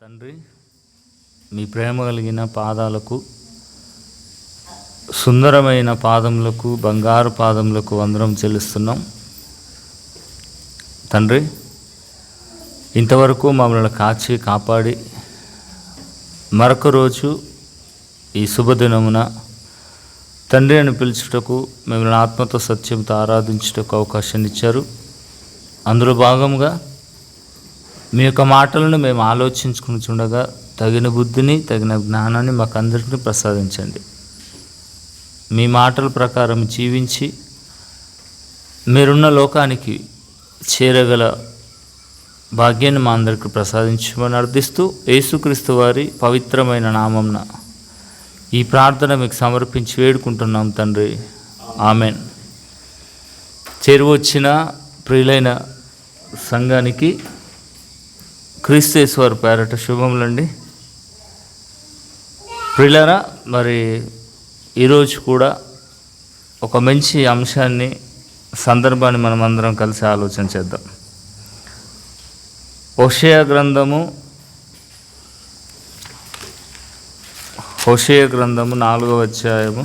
తండ్రి, మీ ప్రేమ కలిగిన పాదాలకు, సుందరమైన పాదములకు, బంగారు పాదములకు వందనం చెల్లిస్తున్నాం. తండ్రి, ఇంతవరకు మమ్మల్ని కాచి కాపాడి మరొక రోజు ఈ శుభదినమున తండ్రి అని పిలుచుటకు, మిమ్మల్ని ఆత్మతో సత్యంతో ఆరాధించుటకు అవకాశాన్ని ఇచ్చారు. అందులో భాగంగా మీ యొక్క మాటలను మేము ఆలోచించుకునిచుండగా తగిన బుద్ధిని, తగిన జ్ఞానాన్ని మాకు అందరికీ ప్రసాదించండి. మీ మాటల ప్రకారం జీవించి మీరున్న లోకానికి చేరగల భాగ్యాన్ని మా అందరికీ ప్రసాదించమని అర్థిస్తూ, యేసుక్రీస్తు వారి పవిత్రమైన నామంన ఈ ప్రార్థన మీకు సమర్పించి వేడుకుంటున్నాం తండ్రి, ఆమెన్. చేరువచ్చిన ప్రియులైన సంఘానికి క్రీస్తు యేసు వారి పేరట శుభములండి. ప్రియులారా, మరి ఈరోజు కూడా ఒక మంచి అంశాన్ని, సందర్భాన్ని మనం అందరం కలిసి ఆలోచన చేద్దాం. హోషేయ గ్రంథము 4వ అధ్యాయము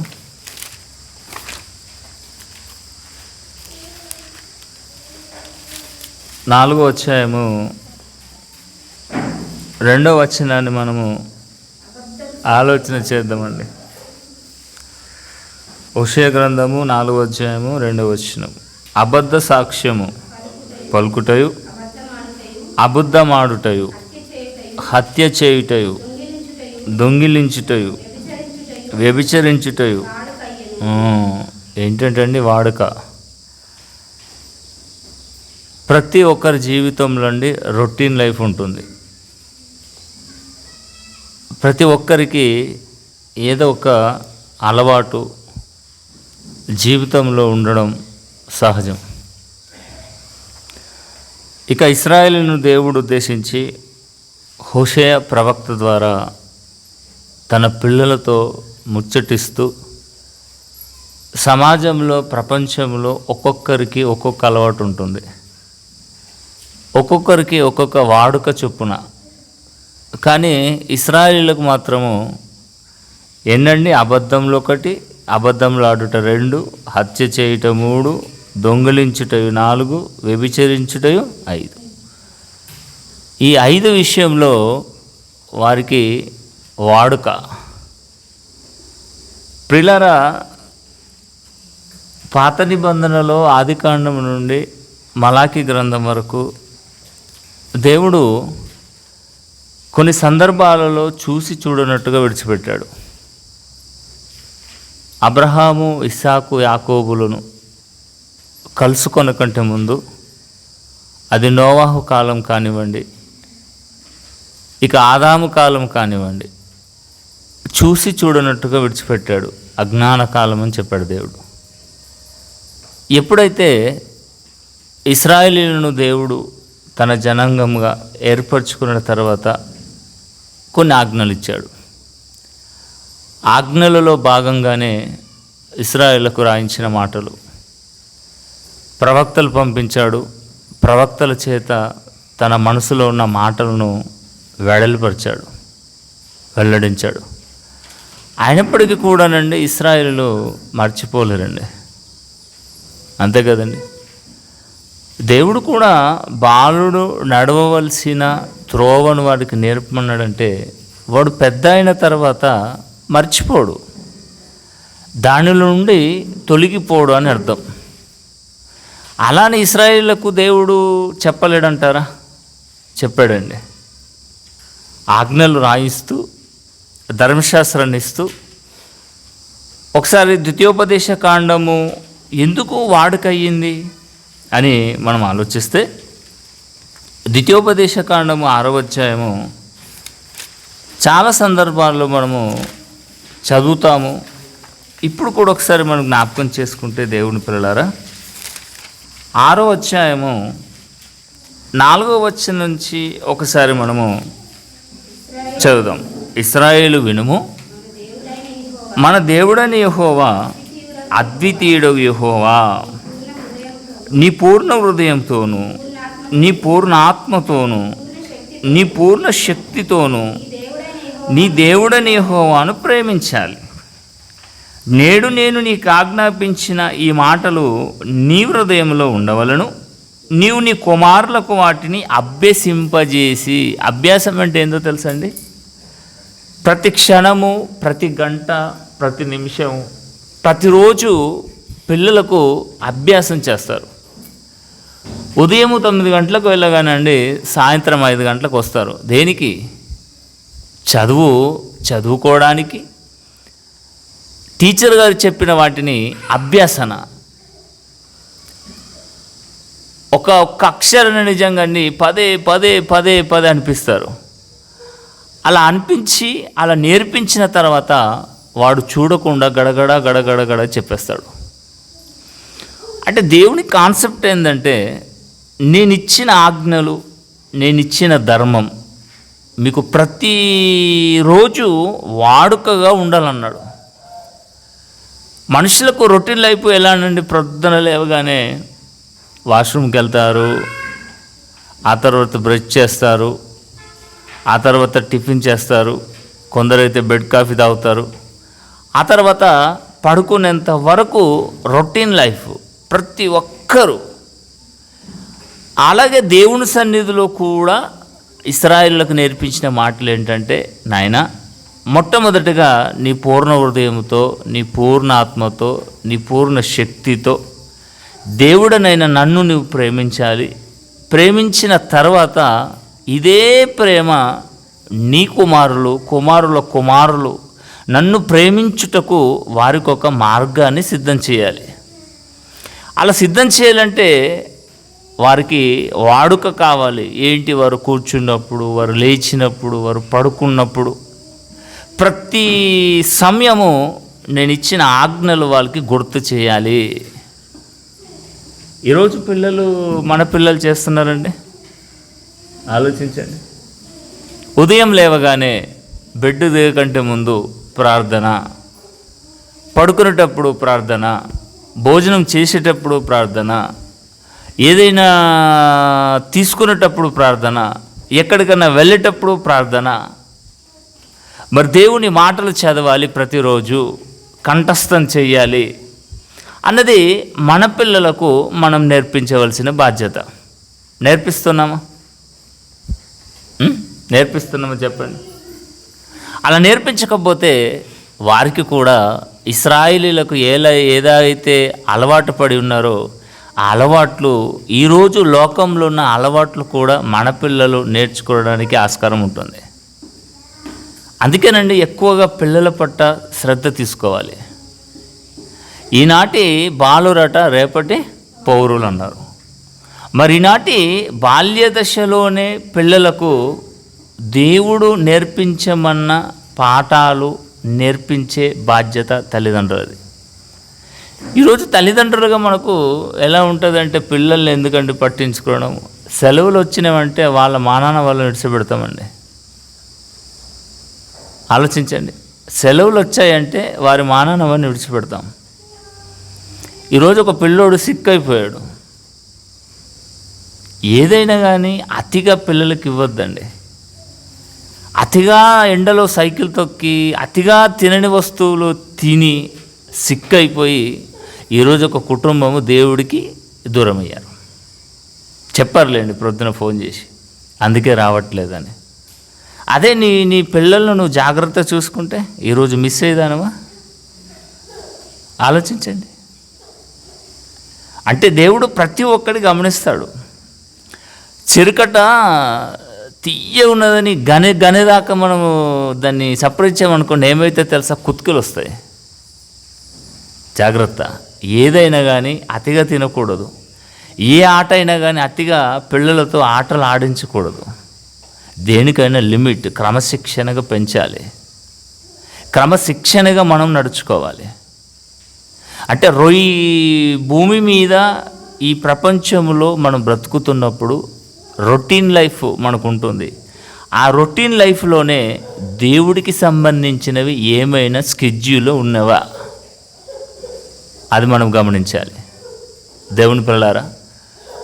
2వ వచనాన్ని మనము ఆలోచన చేద్దామండి. హోషేయ గ్రంథము 4వ అధ్యాయము 2వ వచనం. అబద్ధ సాక్ష్యము పలుకుటయు, అబద్ధమాడుటయు, హత్య చేయుటయు, దొంగిలించుటయు, వ్యభిచరించుటయు. ఏంటంటే వాడుక ప్రతి ఒక్కరి జీవితంలో అండి రొటీన్ లైఫ్ ఉంటుంది. ప్రతి ఒక్కరికి ఏదో ఒక అలవాటు జీవితంలో ఉండడం సహజం. ఇక ఇశ్రాయేలును దేవుడు ఉద్దేశించి హోషేయ ప్రవక్త ద్వారా తన పిల్లలతో ముచ్చటిస్తూ, సమాజంలో, ప్రపంచంలో ఒక్కొక్కరికి ఒక్కొక్క అలవాటు ఉంటుంది, ఒక్కొక్కరికి ఒక్కొక్క వాడుక చొప్పున. కానీ ఇశ్రాయేలులకు మాత్రము ఏంటండి, అబద్ధంలో 1, అబద్ధంలో ఆడుట 2, హత్య చేయుట 3, దొంగిలించుటయు 4, వ్యభిచరించుటయు 5. ఈ 5 విషయంలో వారికి వాడుక. ప్రియులారా, పాత నిబంధనలో ఆదికాండం నుండి మలాకి గ్రంథం వరకు దేవుడు కొన్ని సందర్భాలలో చూసి చూడనట్టుగా విడిచిపెట్టాడు. అబ్రహాము, ఇస్సాకు, యాకోబులను కలుసుకొన కంటే ముందు, అది నోవాహు కాలం కానివ్వండి, ఇక ఆదాము కాలం కానివ్వండి, చూసి చూడనట్టుగా విడిచిపెట్టాడు. అజ్ఞాన కాలం అని చెప్పాడు దేవుడు. ఎప్పుడైతే ఇశ్రాయేలీయులను దేవుడు తన జనాంగంగా ఏర్పరచుకున్న తర్వాత కొన్ని ఆజ్ఞలు ఇచ్చాడు. ఆజ్ఞలలో భాగంగానే ఇశ్రాయేలుకు రాయించిన మాటలు ప్రవక్తలు పంపించాడు. ప్రవక్తల చేత తన మనసులో ఉన్న మాటలను వెడల్పరిచాడు, వెల్లడించాడు. అయినప్పటికీ కూడానండి ఇశ్రాయేలు మర్చిపోలేరండి. అంతే కదండి. దేవుడు కూడా బాలుడు నడవవలసిన త్రోవను వాడికి నేర్పమన్నాడంటే వాడు పెద్ద అయిన తర్వాత మర్చిపోడు, దానిలో నుండి తొలగిపోడు అని అర్థం. అలానే ఇశ్రాయేలులకు దేవుడు చెప్పలేడంటారా? చెప్పాడండి. ఆజ్ఞలు రాయిస్తూ, ధర్మశాస్త్రాన్ని ఇస్తూ. ఒకసారి ద్వితీయోపదేశ కాండము ఎందుకు వాడుక అయ్యింది అని మనం ఆలోచిస్తే, ద్వితీయోపదేశ కాండము 6వ అధ్యాయము చాలా సందర్భాల్లో మనము చదువుతాము. ఇప్పుడు కూడా ఒకసారి మనం జ్ఞాపకం చేసుకుంటే దేవుని పిల్లలారా, 6వ అధ్యాయము 4వ వచనం నుంచి ఒకసారి మనము చదువుదాం. ఇశ్రాయేలు వినుము, మన దేవుడని యెహోవా అద్వితీయుడగు యెహోవా, నీ పూర్ణ హృదయంతోనూ, నీ పూర్ణ ఆత్మతోనూ, నీ పూర్ణ శక్తితోనూ నీ దేవుడైన యెహోవాను ప్రేమించాలి. నేడు నేను నీకు ఆజ్ఞాపించిన ఈ మాటలు నీ హృదయంలో ఉండవలను. నీవు నీ కుమారులకు వాటిని అభ్యసింపజేసి, అభ్యాసం అంటే ఏందో తెలుసండి? ప్రతి క్షణము, ప్రతి గంట, ప్రతి నిమిషం, ప్రతిరోజు పిల్లలకు అభ్యాసం చేస్తారు. ఉదయం 9 గంటలకు వెళ్ళగానండి సాయంత్రం 5 గంటలకు వస్తారు. దేనికి? చదువుకోవడానికి. టీచర్ గారు చెప్పిన వాటిని అభ్యాసన. ఒక్క అక్షరాన్ని నిజంగా అండి పదే పదే పదే పదే అనిపిస్తారు. అలా అనిపించి అలా నేర్పించిన తర్వాత వాడు చూడకుండా గడగడ గడగడ గడ చెప్పేస్తాడు. అంటే దేవుని కాన్సెప్ట్ ఏంటంటే, నేనిచ్చిన ఆజ్ఞలు, నేనిచ్చిన ధర్మం మీకు ప్రతిరోజు వాడుకగా ఉండాలన్నాడు. మనుషులకు రొటీన్ లైఫ్ ఎలానండి? ప్రొద్దున లేవగానే వాష్రూమ్కి వెళ్తారు, ఆ తర్వాత బ్రష్ చేస్తారు, ఆ తర్వాత టిఫిన్ చేస్తారు, కొందరైతే బెడ్ కాఫీ తాగుతారు, ఆ తర్వాత పడుకునేంత వరకు రొటీన్ లైఫ్ ప్రతి ఒక్కరూ. అలాగే దేవుని సన్నిధిలో కూడా ఇశ్రాయేలులకు నేర్పించిన మాటలు ఏంటంటే, నాయనా మొట్టమొదటిగా నీ పూర్ణ హృదయంతో, నీ పూర్ణ ఆత్మతో, నీ పూర్ణ శక్తితో దేవుడనైన నన్ను నువ్వు ప్రేమించాలి. ప్రేమించిన తర్వాత ఇదే ప్రేమ నీ కుమారుల కుమారులు నన్ను ప్రేమించుటకు వారికి ఒక మార్గాన్ని సిద్ధం చేయాలి. అలా సిద్ధం చేయాలంటే వారికి వాడుక కావాలి. ఏంటి? వారు కూర్చున్నప్పుడు, వారు లేచినప్పుడు, వారు పడుకున్నప్పుడు, ప్రతి సమయము నేను ఇచ్చిన ఆజ్ఞలు వాళ్ళకి గుర్తు చేయాలి. ఈరోజు మన పిల్లలు చేస్తున్నారండి. ఆలోచించండి. ఉదయం లేవగానే బెడ్ దిగకంటే ముందు ప్రార్థన, పడుకునేటప్పుడు ప్రార్థన, భోజనం చేసేటప్పుడు ప్రార్థన, ఏదైనా తీసుకునేటప్పుడు ప్రార్థన, ఎక్కడికైనా వెళ్ళేటప్పుడు ప్రార్థన. మరి దేవుని మాటలు చదవాలి, ప్రతిరోజు కంఠస్థం చెయ్యాలి అన్నది మన పిల్లలకు మనం నేర్పించవలసిన బాధ్యత. నేర్పిస్తున్నామా? చెప్పండి. అలా నేర్పించకపోతే వారికి కూడా ఇశ్రాయేలీలకు ఏదైతే అలవాటు పడి ఉన్నారో ఆ అలవాట్లు, ఈరోజు లోకంలో ఉన్న అలవాట్లు కూడా మన పిల్లలు నేర్చుకోవడానికి ఆస్కారం ఉంటుంది. అందుకేనండి ఎక్కువగా పిల్లల పట్ల శ్రద్ధ తీసుకోవాలి. ఈనాటి బాలురట రేపటి పౌరులు అన్నారు. మరి ఈనాటి బాల్య దశలోనే పిల్లలకు దేవుడు నేర్పించమన్న పాఠాలు నేర్పించే బాధ్యత తల్లిదండ్రులది. ఈరోజు తల్లిదండ్రులుగా మనకు ఎలా ఉంటుందంటే, పిల్లల్ని ఎందుకంటే పట్టించుకోవడం, సెలవులు వచ్చినామంటే వాళ్ళ మానాన వాళ్ళని విడిచిపెడతామండి. ఆలోచించండి. సెలవులు వచ్చాయంటే వారి మానాన వాళ్ళని విడిచిపెడతాం. ఈరోజు ఒక పిల్లోడు సిక్ అయిపోయాడు. ఏదైనా కానీ అతిగా పిల్లలకి ఇవ్వద్దండి. అతిగా ఎండలో సైకిల్ తొక్కి, అతిగా తినని వస్తువులు తిని సిక్ అయిపోయి ఈరోజు ఒక కుటుంబము దేవుడికి దూరం అయ్యారు. చెప్పారులేండి ప్రొద్దున ఫోన్ చేసి, అందుకే రావట్లేదని. అదే నీ పిల్లలను నువ్వు జాగ్రత్త చూసుకుంటే ఈరోజు మిస్ అయ్యేదానవా? ఆలోచించండి. అంటే దేవుడు ప్రతి ఒక్కడి గమనిస్తాడు. చిరుకట తీయ ఉన్నదని గనేదాకా మనము దాన్ని సపరించామనుకోండి, ఏమైతే తెలుసా? కుత్తుకలు వస్తాయి. జాగ్రత్త. ఏదైనా కానీ అతిగా తినకూడదు. ఏ ఆట అయినా కానీ అతిగా పిల్లలతో ఆటలు ఆడించకూడదు. దేనికైనా లిమిట్, క్రమశిక్షణగా పెంచాలి. క్రమశిక్షణగా మనం నడుచుకోవాలి. అంటే భూమి మీద ఈ ప్రపంచంలో మనం బ్రతుకుతున్నప్పుడు రొటీన్ లైఫ్ మనకు ఉంటుంది. ఆ రొటీన్ లైఫ్లోనే దేవుడికి సంబంధించినవి ఏమైనా స్కెడ్యూల్లో ఉన్నవా, అది మనం గమనించాలి. దేవుని పిల్లలారా,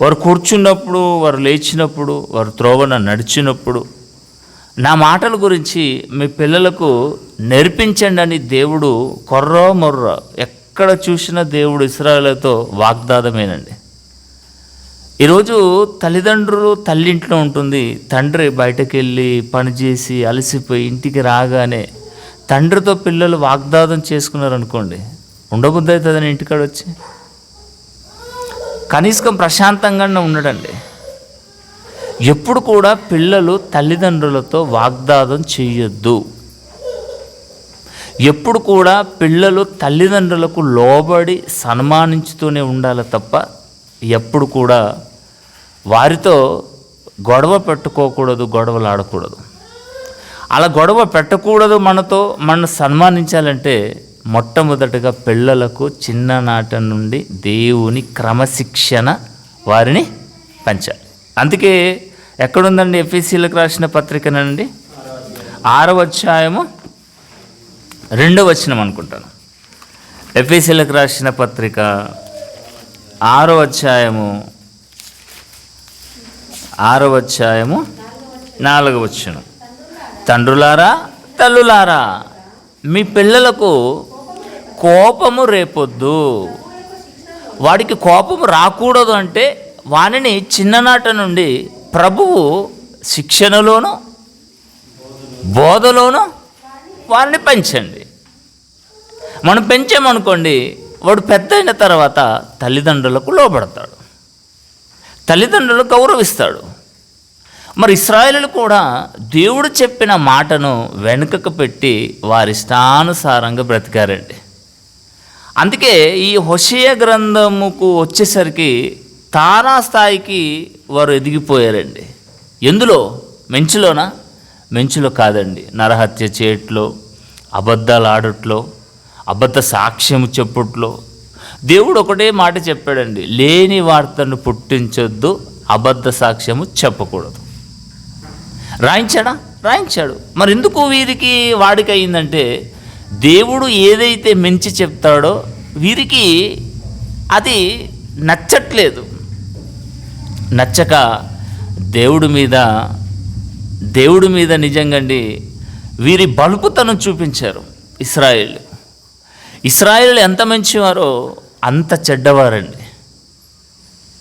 వారు కూర్చున్నప్పుడు, వారు లేచినప్పుడు, వారు త్రోవన నడిచినప్పుడు నా మాటల గురించి మీ పిల్లలకు నేర్పించండి అని దేవుడు కొర్రో మొర్రో ఎక్కడ చూసినా దేవుడు ఇశ్రాయేలుతో వాగ్దానమేనండి. ఈరోజు తల్లిదండ్రులు తల్లింట్లో ఉంటుంది, తండ్రి బయటకు వెళ్ళి పనిచేసి అలసిపోయి ఇంటికి రాగానే తండ్రితో పిల్లలు వాగ్దానం చేసుకున్నారనుకోండి, ఉండబుద్ధి అవుతుందని ఇంటికాడ వచ్చి కనీసం ప్రశాంతంగానే ఉండడండి. ఎప్పుడు కూడా పిల్లలు తల్లిదండ్రులతో వాగ్దానం చేయొద్దు. ఎప్పుడు కూడా పిల్లలు తల్లిదండ్రులకు లోబడి సన్మానించుతూనే ఉండాలి తప్ప ఎప్పుడు కూడా వారితో గొడవ పెట్టుకోకూడదు, గొడవలు ఆడకూడదు. అలా గొడవ పెట్టకూడదు. మనను సన్మానించాలంటే మొట్టమొదటిగా పిల్లలకు చిన్ననాటి నుండి దేవుని క్రమశిక్షణ వారిని పెంచాలి. అందుకే ఎక్కడుందండి? ఎఫెసీయులకు రాసిన పత్రికనండి 6వ అధ్యాయము 2వ వచనం అనుకుంటాను. ఎఫెసీయులకు రాసిన పత్రిక 6వ అధ్యాయము 4వ వచనం. తండ్రులారా, తల్లులారా, మీ పిల్లలకు కోపము రేపొద్దు. వాడికి కోపము రాకూడదు అంటే వానిని చిన్ననాట నుండి ప్రభువు శిక్షణలోను బోధలోను వారిని పెంచండి. మనం పెంచామనుకోండి, వాడు పెద్ద అయిన తర్వాత తల్లిదండ్రులకు లోబడతాడు, తల్లిదండ్రులు గౌరవిస్తాడు. మరి ఇశ్రాయేలు కూడా దేవుడు చెప్పిన మాటను వెనుకకు పెట్టి వారి ఇష్టానుసారంగా బ్రతికారండి. అందుకే ఈ హోషేయ గ్రంథముకు వచ్చేసరికి తారాస్థాయికి వారు ఎదిగిపోయారండి. ఎందులో? మెంచులోనా? మెంచులో కాదండి. నరహత్య చేయట్లో, అబద్ధాలు ఆడట్లో, అబద్ధ సాక్ష్యము చెప్పుట్లో దేవుడు ఒకటే మాట చెప్పాడండి, లేని వార్తను పుట్టించొద్దు, అబద్ధ సాక్ష్యము చెప్పకూడదు. రాయించాడు. మరి ఎందుకు వీరికి వాడిక అయిందంటే, దేవుడు ఏదైతే మెంచి చెప్తాడో వీరికి అది నచ్చట్లేదు. నచ్చక దేవుడి మీద నిజంగాండి వీరి బలుపుతనం చూపించారు. ఇశ్రాయేలు ఎంత మంచివారో అంత చెడ్డవారండి.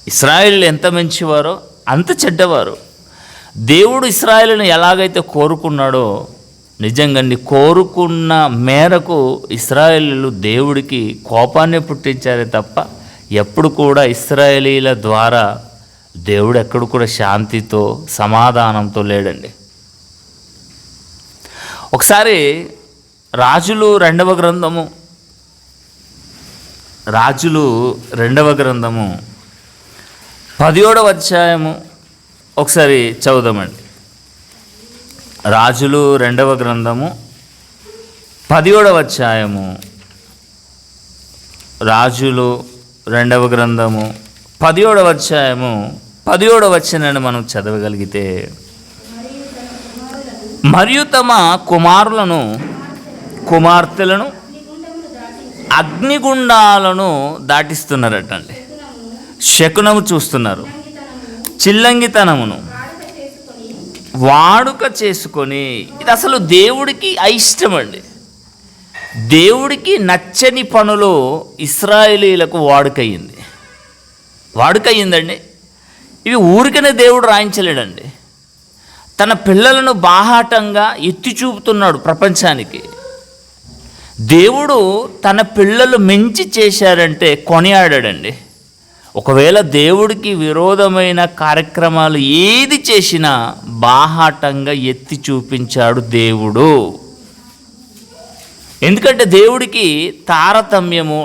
ఇశ్రాయేలు ఎంత మంచివారో అంత చెడ్డవారు. దేవుడు ఇశ్రాయేలును ఎలాగైతే కోరుకున్నాడో నిజంగాండి కోరుకున్న మేరకు ఇశ్రాయేలీయులు దేవుడికి కోపాన్ని పుట్టించారే తప్ప ఎప్పుడు కూడా ఇశ్రాయేలీల ద్వారా దేవుడు ఎక్కడ కూడా శాంతితో సమాధానంతో లేడండి. ఒకసారి రాజులు 2వ గ్రంథము 17వ అధ్యాయము ఒకసారి చదువుదామండి. రాజులు 2వ గ్రంథము 17వ అధ్యాయము, రాజులు 2వ గ్రంథము 17వ అధ్యాయము 17వ వచనాన్ని మనం చదవగలిగితే, మరియు తమ కుమారులను కుమార్తెలను అగ్నిగుండాలను దాటిస్తున్నారటండి. శకునము చూస్తున్నారు, చిల్లంగితనమును వాడుక చేసుకొని. ఇది అసలు దేవుడికి అయిష్టం అండి. దేవుడికి నచ్చని పనులు ఇశ్రాయేలీలకు వాడుకయ్యిందండి. ఇవి ఊరికనే దేవుడు రాయించలేడండి. తన పిల్లలను బాహాటంగా ఎత్తి చూపుతున్నాడు ప్రపంచానికి. దేవుడు తన పిల్లలు మించి చేశారంటే కొనియాడాడండి. ఒకవేళ దేవుడికి విరోధమైన కార్యక్రమాలు ఏది చేసినా బాహాటంగా ఎత్తి చూపించాడు దేవుడు. ఎందుకంటే దేవుడికి తారతమ్యము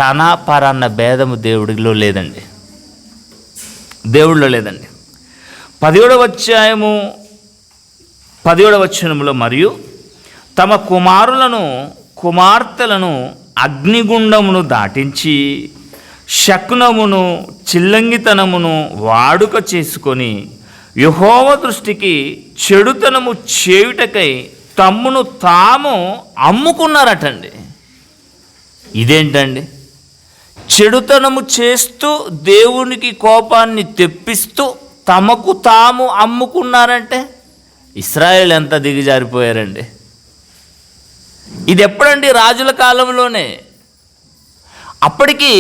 తన పరన్న భేదము దేవుడిలో లేదండి. 17వ అధ్యాయము 17వ వచనములో, మరియు తమ కుమారులను కుమార్తెలను అగ్నిగుండమును దాటించి శకునమును చిల్లంగితనమును వాడుక చేసుకొని యెహోవా దృష్టికి చెడుతనము చేయుటకై తమ్మును తాము అమ్ముకున్నారటండి. ఇదేంటండి? చెడుతనము చేస్తూ దేవునికి కోపాన్ని తెప్పిస్తూ తమకు తాము అమ్ముకున్నారంటే ఇశ్రాయేలు ఎంత దిగజారిపోయారండి. ఇది ఎప్పుడండి? రాజుల కాలంలోనే. అప్పటికి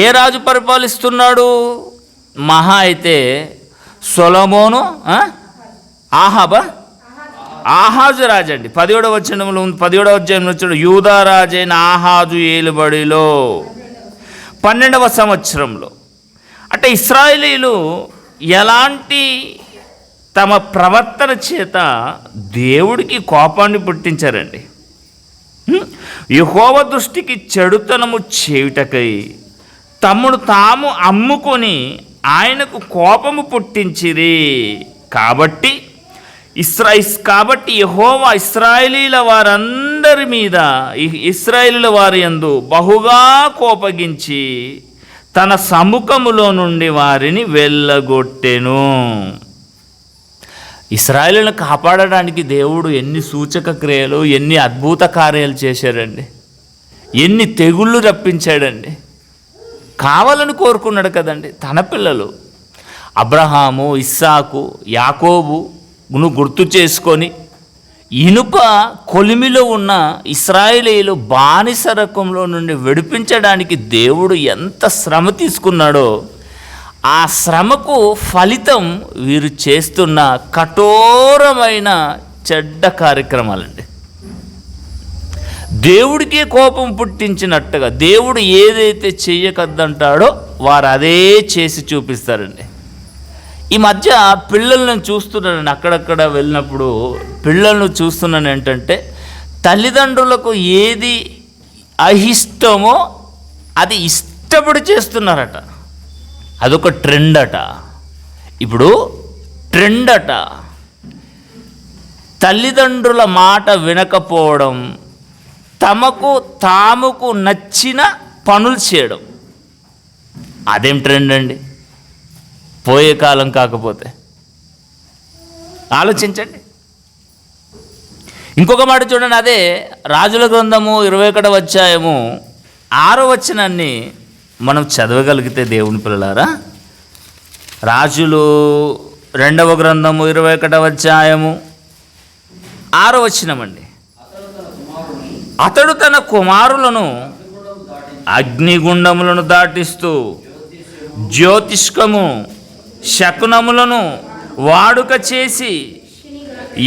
ఏ రాజు పరిపాలిస్తున్నాడు? మహా అయితే సొలొమోను, ఆహాజు రాజు అండి. 17వ వచనంలో 17వ అధ్యాయంలో వచ్చాడు. యూదా రాజైన ఆహాజు ఏలుబడిలో 12వ సంవత్సరంలో. అంటే ఇశ్రాయేలీలు ఎలాంటి తమ ప్రవర్తన చేత దేవుడికి కోపాన్ని పుట్టించారండి. యెహోవా దృష్టికి చెడుతనము చేయుటకై తమను తాము అమ్ముకొని ఆయనకు కోపము పుట్టించిరి. కాబట్టి యెహోవా ఇశ్రాయేలీల వారందరి మీద, ఇశ్రాయేలీల వారి యందు బహుగా కోపగించి తన సముఖములో నుండి వారిని వెళ్ళగొట్టెను. ఇశ్రాయేలును కాపాడడానికి దేవుడు ఎన్ని సూచక క్రియలు, ఎన్ని అద్భుత కార్యాలు చేశాడండి. ఎన్ని తెగుళ్ళు రప్పించాడండి. కావాలని కోరుకున్నాడు కదండి. తన పిల్లలు అబ్రహాము, ఇస్సాకు, యాకోబును గుర్తు చేసుకొని ఇనుప కొలిమిలో ఉన్న ఇశ్రాయేలీలు బానిసరకంలో నుండి విడిపించడానికి దేవుడు ఎంత శ్రమ తీసుకున్నాడో ఆ శ్రమకు ఫలితం వీరు చేస్తున్న కఠోరమైన చెడ్డ కార్యక్రమాలండి. దేవుడికే కోపం పుట్టించినట్టుగా దేవుడు ఏదైతే చెయ్యకద్దంటాడో వారు అదే చేసి చూపిస్తారండి. ఈ మధ్య పిల్లలను చూస్తున్నాను, అక్కడక్కడ వెళ్ళినప్పుడు పిల్లలను చూస్తున్నాను. ఏంటంటే తల్లిదండ్రులకు ఏది అయిష్టమో అది ఇష్టపడి చేస్తున్నారట. అదొక ట్రెండ్ అట. ఇప్పుడు ట్రెండ్ అట. తల్లిదండ్రుల మాట వినకపోవడం, తాముకు నచ్చిన పనులు చేయడం, అదేం ట్రెండ్ అండి? పోయే కాలం కాకపోతే ఆలోచించండి. ఇంకొక మాట చూడండి. అదే రాజుల గ్రంథము 21వ అధ్యాయము 6వ వచనాన్ని మనం చదవగలిగితే దేవుని పిల్లలారా, రాజులు 2వ గ్రంథము 21వ అధ్యాయము 6వ వచనం అండి. అతడు తన కుమారులను అగ్నిగుండములను దాటిస్తూ జ్యోతిష్కము శకునములను వాడుక చేసి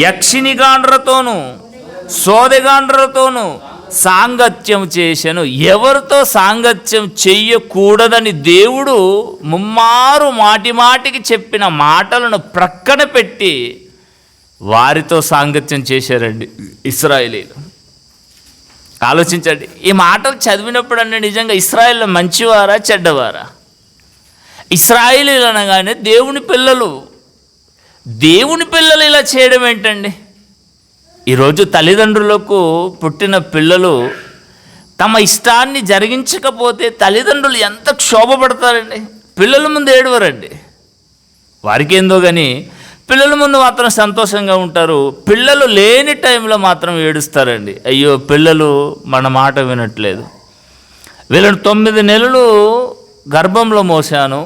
యక్షినిగాండ్రతోనూ సోదెగాండ్రతోనూ సాంగత్యం చేశాను. ఎవరితో సాంగత్యం చెయ్యకూడదని దేవుడు ముమ్మారు మాటిమాటికి చెప్పిన మాటలను ప్రక్కన పెట్టి వారితో సాంగత్యం చేశారండి ఇశ్రాయేలీలు. ఆలోచించండి. ఈ మాటలు చదివినప్పుడు అంటే నిజంగా ఇశ్రాయేలు మంచివారా చెడ్డవారా? ఇశ్రాయేలీలు అనగానే దేవుని పిల్లలు. దేవుని పిల్లలు ఇలా చేయడం ఏంటండి? ఈరోజు తల్లిదండ్రులకు పుట్టిన పిల్లలు తమ ఇష్టాన్ని జరిగించకపోతే తల్లిదండ్రులు ఎంత క్షోభపడతారండి. పిల్లల ముందు ఏడవరండి. వారికి ఏందో కానీ పిల్లల ముందు మాత్రం సంతోషంగా ఉంటారు. పిల్లలు లేని టైంలో మాత్రం ఏడుస్తారండి. అయ్యో పిల్లలు మన మాట వినట్లేదు. వీళ్ళని 9 నెలలు గర్భంలో మోసాను.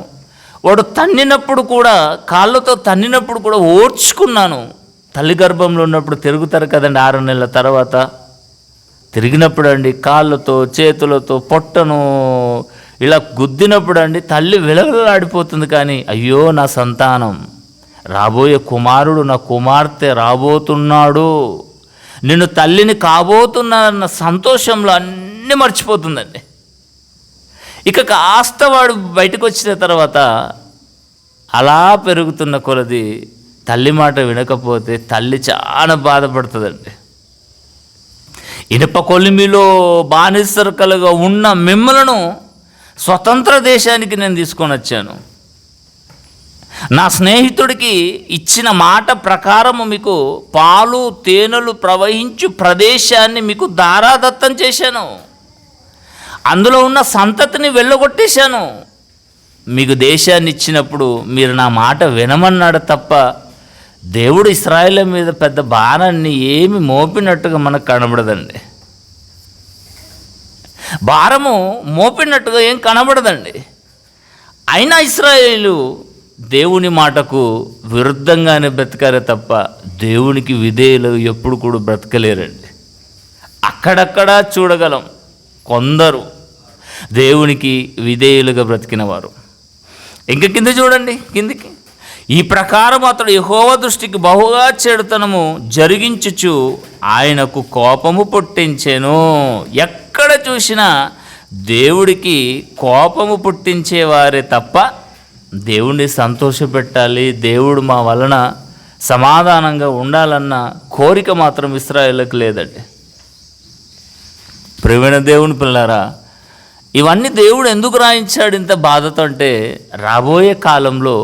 వాడు తన్నినప్పుడు కూడా, కాళ్ళతో తన్నినప్పుడు కూడా ఓర్చుకున్నాను. తల్లి గర్భంలో ఉన్నప్పుడు తిరుగుతారు కదండి 6 నెలల తర్వాత. తిరిగినప్పుడు అండి కాళ్ళతో చేతులతో పొట్టను ఇలా గుద్దినప్పుడు అండి తల్లి విలవిలాడిపోతుంది. కానీ అయ్యో నా సంతానం, రాబోయే కుమారుడు, నా కుమార్తె రాబోతున్నాడు, నిన్ను తల్లిని కాబోతున్నానన్న సంతోషంలో అన్నీ మర్చిపోతుందండి. ఇక కాస్త వాడు బయటకు వచ్చిన తర్వాత అలా పెరుగుతున్న కొలది తల్లి మాట వినకపోతే తల్లి చాలా బాధపడుతుందండి. ఇనుప కొలిమిలో బానిసరుకలుగా ఉన్న మిమ్మలను స్వతంత్ర దేశానికి నేను తీసుకొని వచ్చాను. నా స్నేహితుడికి ఇచ్చిన మాట ప్రకారము మీకు పాలు తేనెలు ప్రవహించు ప్రదేశాన్ని మీకు దారాదత్తం చేశాను. అందులో ఉన్న సంతతిని వెళ్ళగొట్టేశాను. మీకు దేశాన్ని ఇచ్చినప్పుడు మీరు నా మాట వినమన్నాడు తప్ప దేవుడు ఇశ్రాయేలు మీద పెద్ద భారాన్ని ఏమి మోపినట్టుగా మనకు కనబడదండి. భారము మోపినట్టుగా ఏం కనబడదండి. అయినా ఇశ్రాయేలు దేవుని మాటకు విరుద్ధంగానే బ్రతికారే తప్ప దేవునికి విధేయులు ఎప్పుడు కూడా బ్రతకలేరండి. అక్కడక్కడ చూడగలం కొందరు దేవునికి విధేయులుగా బ్రతికిన వారు. ఇంక కింద చూడండి, కిందికి, ఈ ప్రకారం అతడు యెహోవా దృష్టికి బహుగా చెడుతనము జరిగించుచు ఆయనకు కోపము పుట్టించెను. ఎక్కడ చూసినా దేవుడికి కోపము పుట్టించేవారే తప్ప దేవుణ్ణి సంతోషపెట్టాలి, దేవుడు మా వలన సమాధానంగా ఉండాలన్న కోరిక మాత్రం ఇశ్రాయేలుకు లేదండి. ప్రియమైన దేవుని పిల్లారా, ఇవన్నీ దేవుడు ఎందుకు రాయించాడు ఇంత బాధతో అంటే, రాబోయే కాలంలో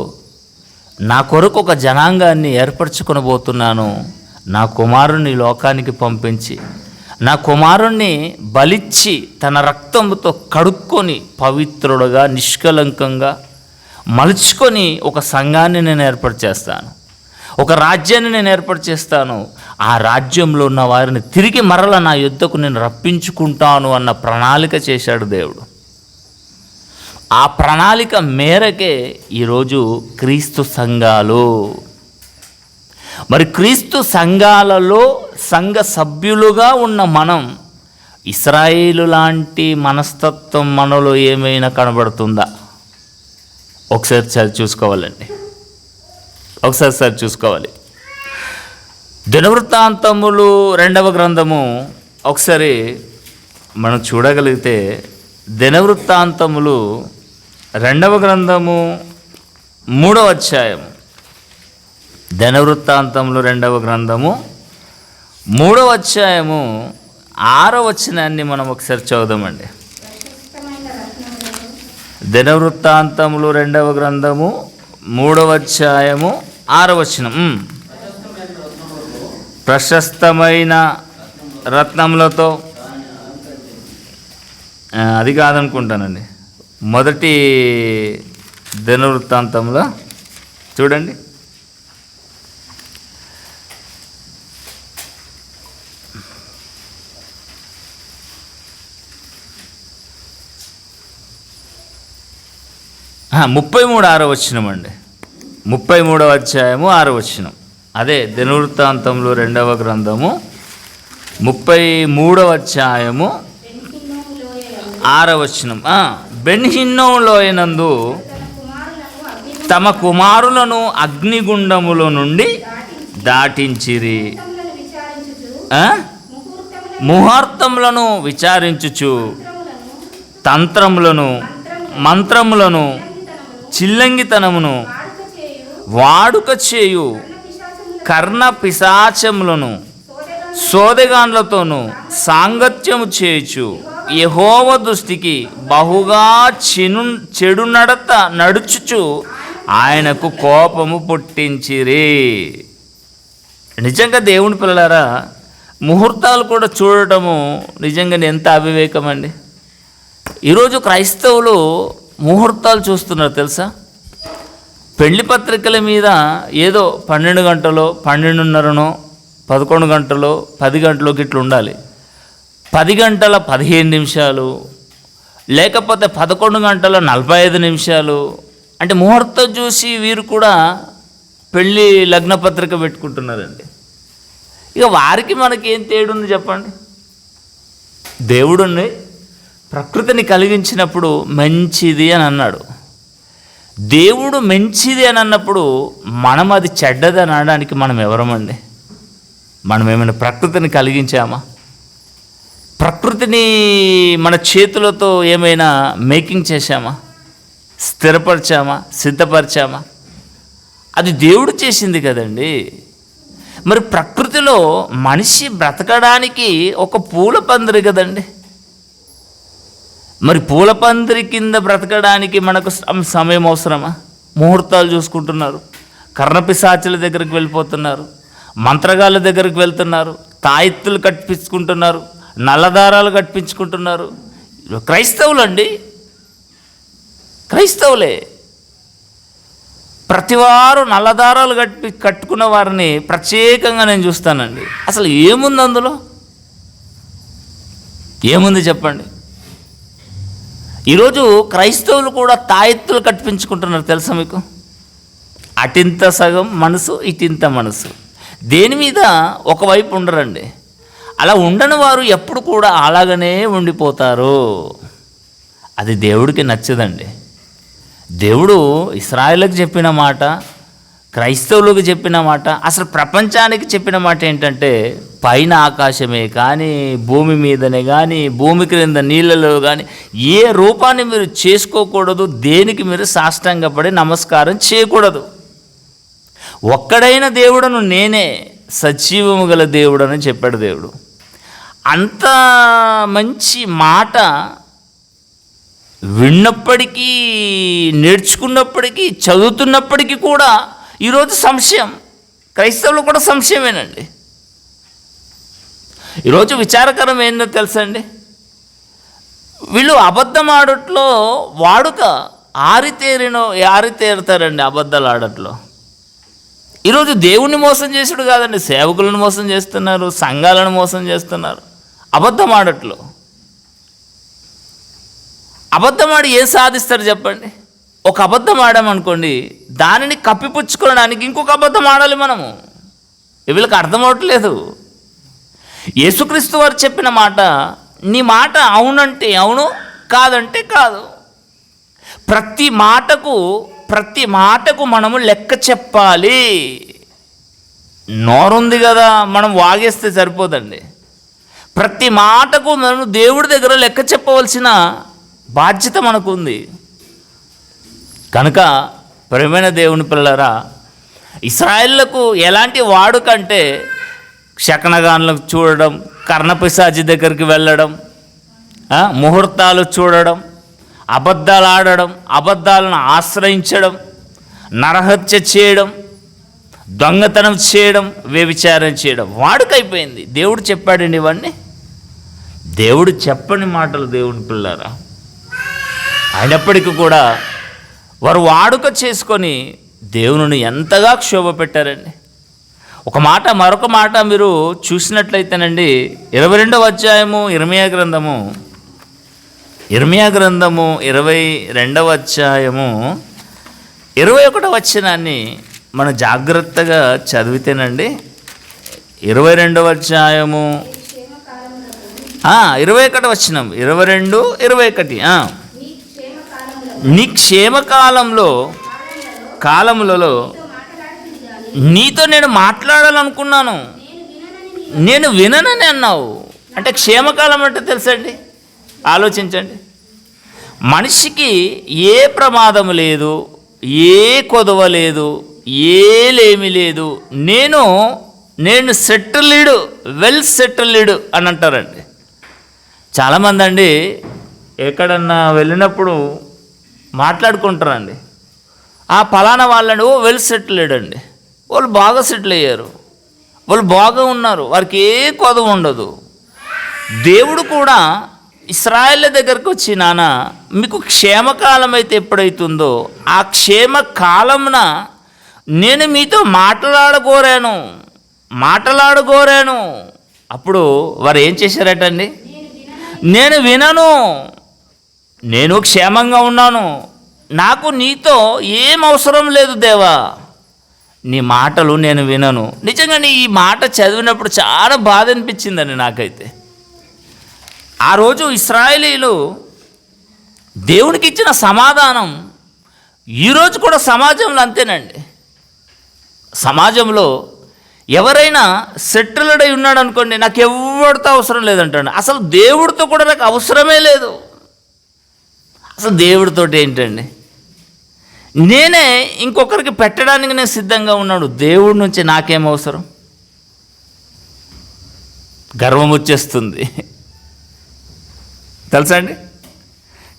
నా కొరకు ఒక జనాంగాన్ని ఏర్పరచుకొనబోతున్నాను, నా కుమారుణ్ణి లోకానికి పంపించి నా కుమారుణ్ణి బలిచ్చి తన రక్తంతో కడుక్కొని పవిత్రుడుగా నిష్కలంకంగా మలుచుకొని ఒక సంఘాన్ని నేను ఏర్పాటు చేస్తాను, ఒక రాజ్యాన్ని నేను ఏర్పాటు చేస్తాను, ఆ రాజ్యంలో ఉన్న వారిని తిరిగి మరల నా యుద్ధకు నేను రప్పించుకుంటాను అన్న ప్రణాళిక చేశాడు దేవుడు. ఆ ప్రణాళిక మేరకే ఈరోజు క్రీస్తు సంఘాలు. మరి క్రీస్తు సంఘాలలో సంఘ సభ్యులుగా ఉన్న మనం ఇశ్రాయేలు లాంటి మనస్తత్వం మనలో ఏమైనా కనబడుతుందా? ఒకసారి చూసుకోవాలండి, ఒకసారి చూసుకోవాలి. దినవృత్తాంతములు 2వ గ్రంథము ఒకసారి మనం చూడగలిగితే, దినవృత్తాంతములు 2వ గ్రంథము 3వ అధ్యాయము, దినవృత్తాంతములు 2వ గ్రంథము 3వ అధ్యాయము 6వ వచనాన్ని మనం ఒకసారి చదువుదామండి. దినవృత్తాంతములు 2వ గ్రంథము 3వ అధ్యాయము 6వ వచనం. ప్రశస్తమైన రత్నములతో, అది కాదనుకుంటానండి, మొదటి దినవృత్తాంతంలో చూడండి, ముప్పై 6వ వచనం అండి, 33వ అధ్యాయము 6వ వచనం. అదే దినవృత్తాంతంలో 2వ గ్రంథము 33వ అధ్యాయము 6వ వచనం. బెన్హిన్నోము లోయనందు తమ కుమారులను అగ్నిగుండములో నుండి దాటించిరి, ముహూర్తములను విచారించుచు తంత్రములను మంత్రములను చిల్లంగితనమును వాడుక చేయు కర్ణ పిశాచములను సోదెగాండ్లతోనూ సాంగత్యము చేయుచు యెహోవా దృష్టికి బహుగా చెడు నడుచుచు ఆయనకు కోపము పుట్టించిరి. నిజంగా దేవుని పిల్లలారా, ముహూర్తాలు కూడా చూడటము నిజంగా ఎంత అవివేకం అండి. ఈరోజు క్రైస్తవులు ముహూర్తాలు చూస్తున్నారు తెలుసా? పెళ్లి పత్రికల మీద ఏదో 12 గంటలో 12:30నో 11 గంటలో 10 గంటలోకి ఇట్లా ఉండాలి, 10 గంటల 15 నిమిషాలు, లేకపోతే 11 గంటల 45 నిమిషాలు. అంటే ముహూర్తం చూసి వీరు కూడా పెళ్ళి లగ్న పత్రిక పెట్టుకుంటున్నారండి. ఇక వారికి మనకి ఏం తేడుంది చెప్పండి? దేవుడుని ప్రకృతిని కలిగించినప్పుడు మంచిది అని అన్నాడు. దేవుడు మంచిది అని అన్నప్పుడు మనం అది చెడ్డది అని అనడానికి మనం ఎవరమండి? మనం ఏమైనా ప్రకృతిని కలిగించామా? ప్రకృతిని మన చేతులతో ఏమైనా మేకింగ్ చేశామా? స్థిరపరిచామా? సిద్ధపరిచామా? అది దేవుడు చేసింది కదండి. మరి ప్రకృతిలో మనిషి బ్రతకడానికి ఒక పూల పందిరి కదండి. మరి పూల పందిరి కింద బ్రతకడానికి మనకు సమయం అవసరమా? ముహూర్తాలు చూసుకుంటున్నారు, కర్ణపిశాచుల దగ్గరికి వెళ్ళిపోతున్నారు, మంత్రగాళ్ళ దగ్గరికి వెళ్తున్నారు, తాయెత్తులు కట్టించుకుంటున్నారు, నల్లదారాలు కట్టించుకుంటున్నారు. క్రైస్తవులండి, క్రైస్తవులే. ప్రతివారు నల్లదారాలు కట్టుకున్న వారిని ప్రత్యేకంగా నేను చూస్తానండి. అసలు ఏముంది అందులో? ఏముంది చెప్పండి? ఈరోజు క్రైస్తవులు కూడా తాయెత్తులు కట్టించుకుంటున్నారు, తెలుసా మీకు? అటింత సగం మనసు, ఇటింత మనసు. దేని మీద ఒకవైపు ఉండరండి. అలా ఉండని వారు ఎప్పుడు కూడా అలాగనే ఉండిపోతారు. అది దేవుడికి నచ్చదండి. దేవుడు ఇశ్రాయేలుకు చెప్పిన మాట, క్రైస్తవులకు చెప్పిన మాట, అసలు ప్రపంచానికి చెప్పిన మాట ఏంటంటే, పైన ఆకాశమే కానీ, భూమి మీదనే కానీ, భూమి క్రింద నీళ్ళలో కానీ ఏ రూపాన్ని మీరు చేసుకోకూడదు, దేనికి మీరు సాష్టాంగపడి నమస్కారం చేయకూడదు. ఒక్కడైన దేవుడను నేనే, సజీవము గల దేవుడని చెప్పాడు దేవుడు. అంత మంచి మాట విన్నప్పటికీ, నేర్చుకున్నప్పటికీ, చదువుతున్నప్పటికీ కూడా ఈరోజు సంశయం. క్రైస్తవులు కూడా సంశయమేనండి. ఈరోజు విచారకరం ఏందో తెలుసండి, వీళ్ళు అబద్ధం ఆడట్లో వాడుక ఆరితేరుతారండి అబద్ధాలు ఆడట్లో. ఈరోజు దేవుణ్ణి మోసం చేసుడు కాదండి, సేవకులను మోసం చేస్తున్నారు, సంఘాలను మోసం చేస్తున్నారు అబద్ధం ఆడట్లో. అబద్ధం ఆడి ఏం సాధిస్తారు చెప్పండి? ఒక అబద్ధం ఆడామనుకోండి, దానిని కప్పిపుచ్చుకోవడానికి ఇంకొక అబద్ధం ఆడాలి మనము. వీళ్ళకి అర్థం అవట్లేదు. యేసుక్రీస్తు వారు చెప్పిన మాట, నీ మాట అవునంటే అవును, కాదంటే కాదు. ప్రతి మాటకు మనము లెక్క చెప్పాలి. నోరుంది కదా, మనం వాగేస్తే సరిపోదండి. ప్రతి మాటకు మనం దేవుడి దగ్గర లెక్క చెప్పవలసిన బాధ్యత మనకు ఉంది. కనుక ప్రియమైన దేవుని పిల్లలారా, ఇశ్రాయేలుకు ఎలాంటి వాడుకంటే శకనగాన్లకు చూడడం, కర్ణపిశాచి దగ్గరికి వెళ్ళడం, ముహూర్తాలు చూడడం, అబద్ధాలు ఆడడం, అబద్ధాలను ఆశ్రయించడం, నరహత్య చేయడం, దొంగతనం చేయడం, వ్యభిచారం చేయడం వాడుకైపోయింది. దేవుడు చెప్పాడండి ఇవన్నీ. దేవుడు చెప్పని మాటలు దేవుని పిల్లారా. అయినప్పటికీ కూడా వారు వాడుక చేసుకొని దేవుని ఎంతగా క్షోభ పెట్టారండి. మరొక మాట మీరు చూసినట్లయితేనండి, 22వ అధ్యాయము ఇర్మియా గ్రంథము 22వ అధ్యాయము 21వ వచనాన్ని మనం జాగ్రత్తగా చదివితేనండి, 22వ అధ్యాయము 21వ వచనం, 22, 21. నీ కాలములలో నీతో నేను మాట్లాడాలనుకున్నాను, నేను విననని అన్నావు. అంటే క్షేమకాలం అంటే తెలుసండి, ఆలోచించండి. మనిషికి ఏ ప్రమాదము లేదు, ఏ కొదవ లేదు, ఏలేమి లేదు. నేను సెటిల్డ్, వెల్ సెటిల్డ్ అని అంటారండి. చాలామంది అండి ఎక్కడన్నా వెళ్ళినప్పుడు మాట్లాడుకుంటారండి, ఆ ఫలానా వాళ్ళని వెల్ సెటిల్డ్ అండి, వాళ్ళు బాగా సెటిల్ అయ్యారు, వాళ్ళు బాగా ఉన్నారు, వారికి ఏ కొదవ ఉండదు. దేవుడు కూడా ఇశ్రాయేలు దగ్గరకు వచ్చి, నాన్న మీకు క్షేమకాలం అయితే ఎప్పుడైతుందో ఆ క్షేమకాలమున నేను మీతో మాట్లాడగోరాను. అప్పుడు వారు ఏం చేశారటండి, నేను వినను, నేను క్షేమంగా ఉన్నాను, నాకు నీతో ఏం అవసరం లేదు దేవా, నీ మాటలు నేను వినను. నిజంగా ఈ మాట చదివినప్పుడు చాలా బాధ అనిపించిందండి నాకైతే. ఆ రోజు ఇశ్రాయేలీలు దేవునికి ఇచ్చిన సమాధానం ఈరోజు కూడా సమాజంలో అంతేనండి. సమాజంలో ఎవరైనా సెటిల్డ్ అయి ఉన్నాడు అనుకోండి, నాకు ఎవరితో అవసరం లేదంటాడు. అసలు దేవుడితో కూడా నాకు అవసరమే లేదు. అసలు దేవుడితో ఏంటండి, నేనే ఇంకొకరికి పెట్టడానికి నేను సిద్ధంగా ఉన్నాడు, దేవుడి నుంచి నాకేం అవసరం? గర్వం వచ్చేస్తుంది తెలుసా అండి.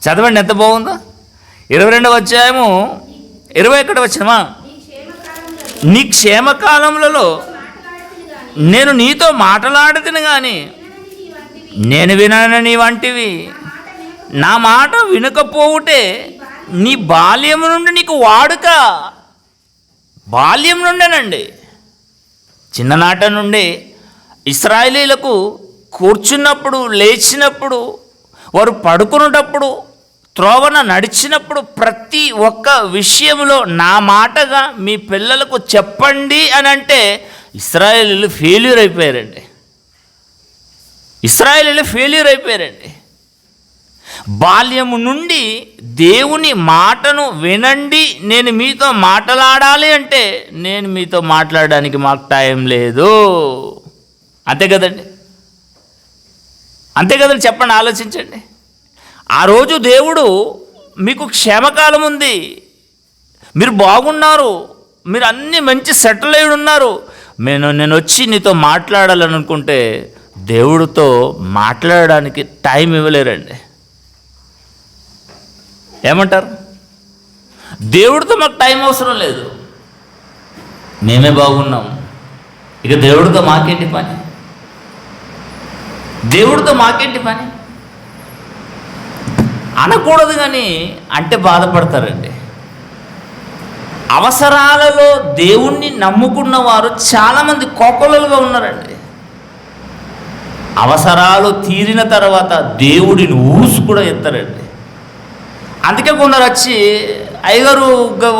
చదవండి ఎంత బాగుందో. 22వ అధ్యాయము 21వ వచనమా, నీ క్షేమకాలములలో నేను నీతో మాట్లాడుతును కానీ నేను వినని వంటివి, నా మాట వినకపోవుటే నీ బాల్యం నుండి నీకు వాడుక. బాల్యం నుండేనండి, చిన్ననాట నుండి ఇశ్రాయేలీలకు కూర్చున్నప్పుడు, లేచినప్పుడు, వారు పడుకునేటప్పుడు, త్రోవన నడిచినప్పుడు ప్రతి ఒక్క విషయంలో నా మాటగా మీ పిల్లలకు చెప్పండి అని అంటే ఇశ్రాయేలీయులు ఫెయిల్యూర్ అయిపోయారండి. ఇశ్రాయేలీయులు ఫెయిల్యూర్ అయిపోయారండి. బాల్యము నుండి దేవుని మాటను వినండి, నేను మీతో మాట్లాడాలి అంటే నేను మీతో మాట్లాడడానికి మాకు టైం లేదు. అంతే కదండి, అంతే కదండి, చెప్పండి, ఆలోచించండి. ఆ రోజు దేవుడు మీకు క్షేమకాలం ఉంది, మీరు బాగున్నారు, మీరు అన్నీ మంచి సెటిల్ అయి ఉన్నారు, నేను వచ్చి నీతో మాట్లాడాలని అనుకుంటే దేవుడితో మాట్లాడడానికి టైం ఇవ్వలేరండి. ఏమంటారు? దేవుడితో మాకు టైం అవసరం లేదు, మేమే బాగున్నాం, ఇక దేవుడితో మాకేంటి పని, దేవుడితో మాకేంటి పని అనకూడదు. కానీ అంటే బాధపడతారండి. అవసరాలలో దేవుణ్ణి నమ్ముకున్న వారు చాలామంది కోకొల్లలుగా ఉన్నారండి. అవసరాలు తీరిన తర్వాత దేవుడిని ఊసు కూడా ఎత్తారండి. అందుకే కొందరు వచ్చి అయ్యగారు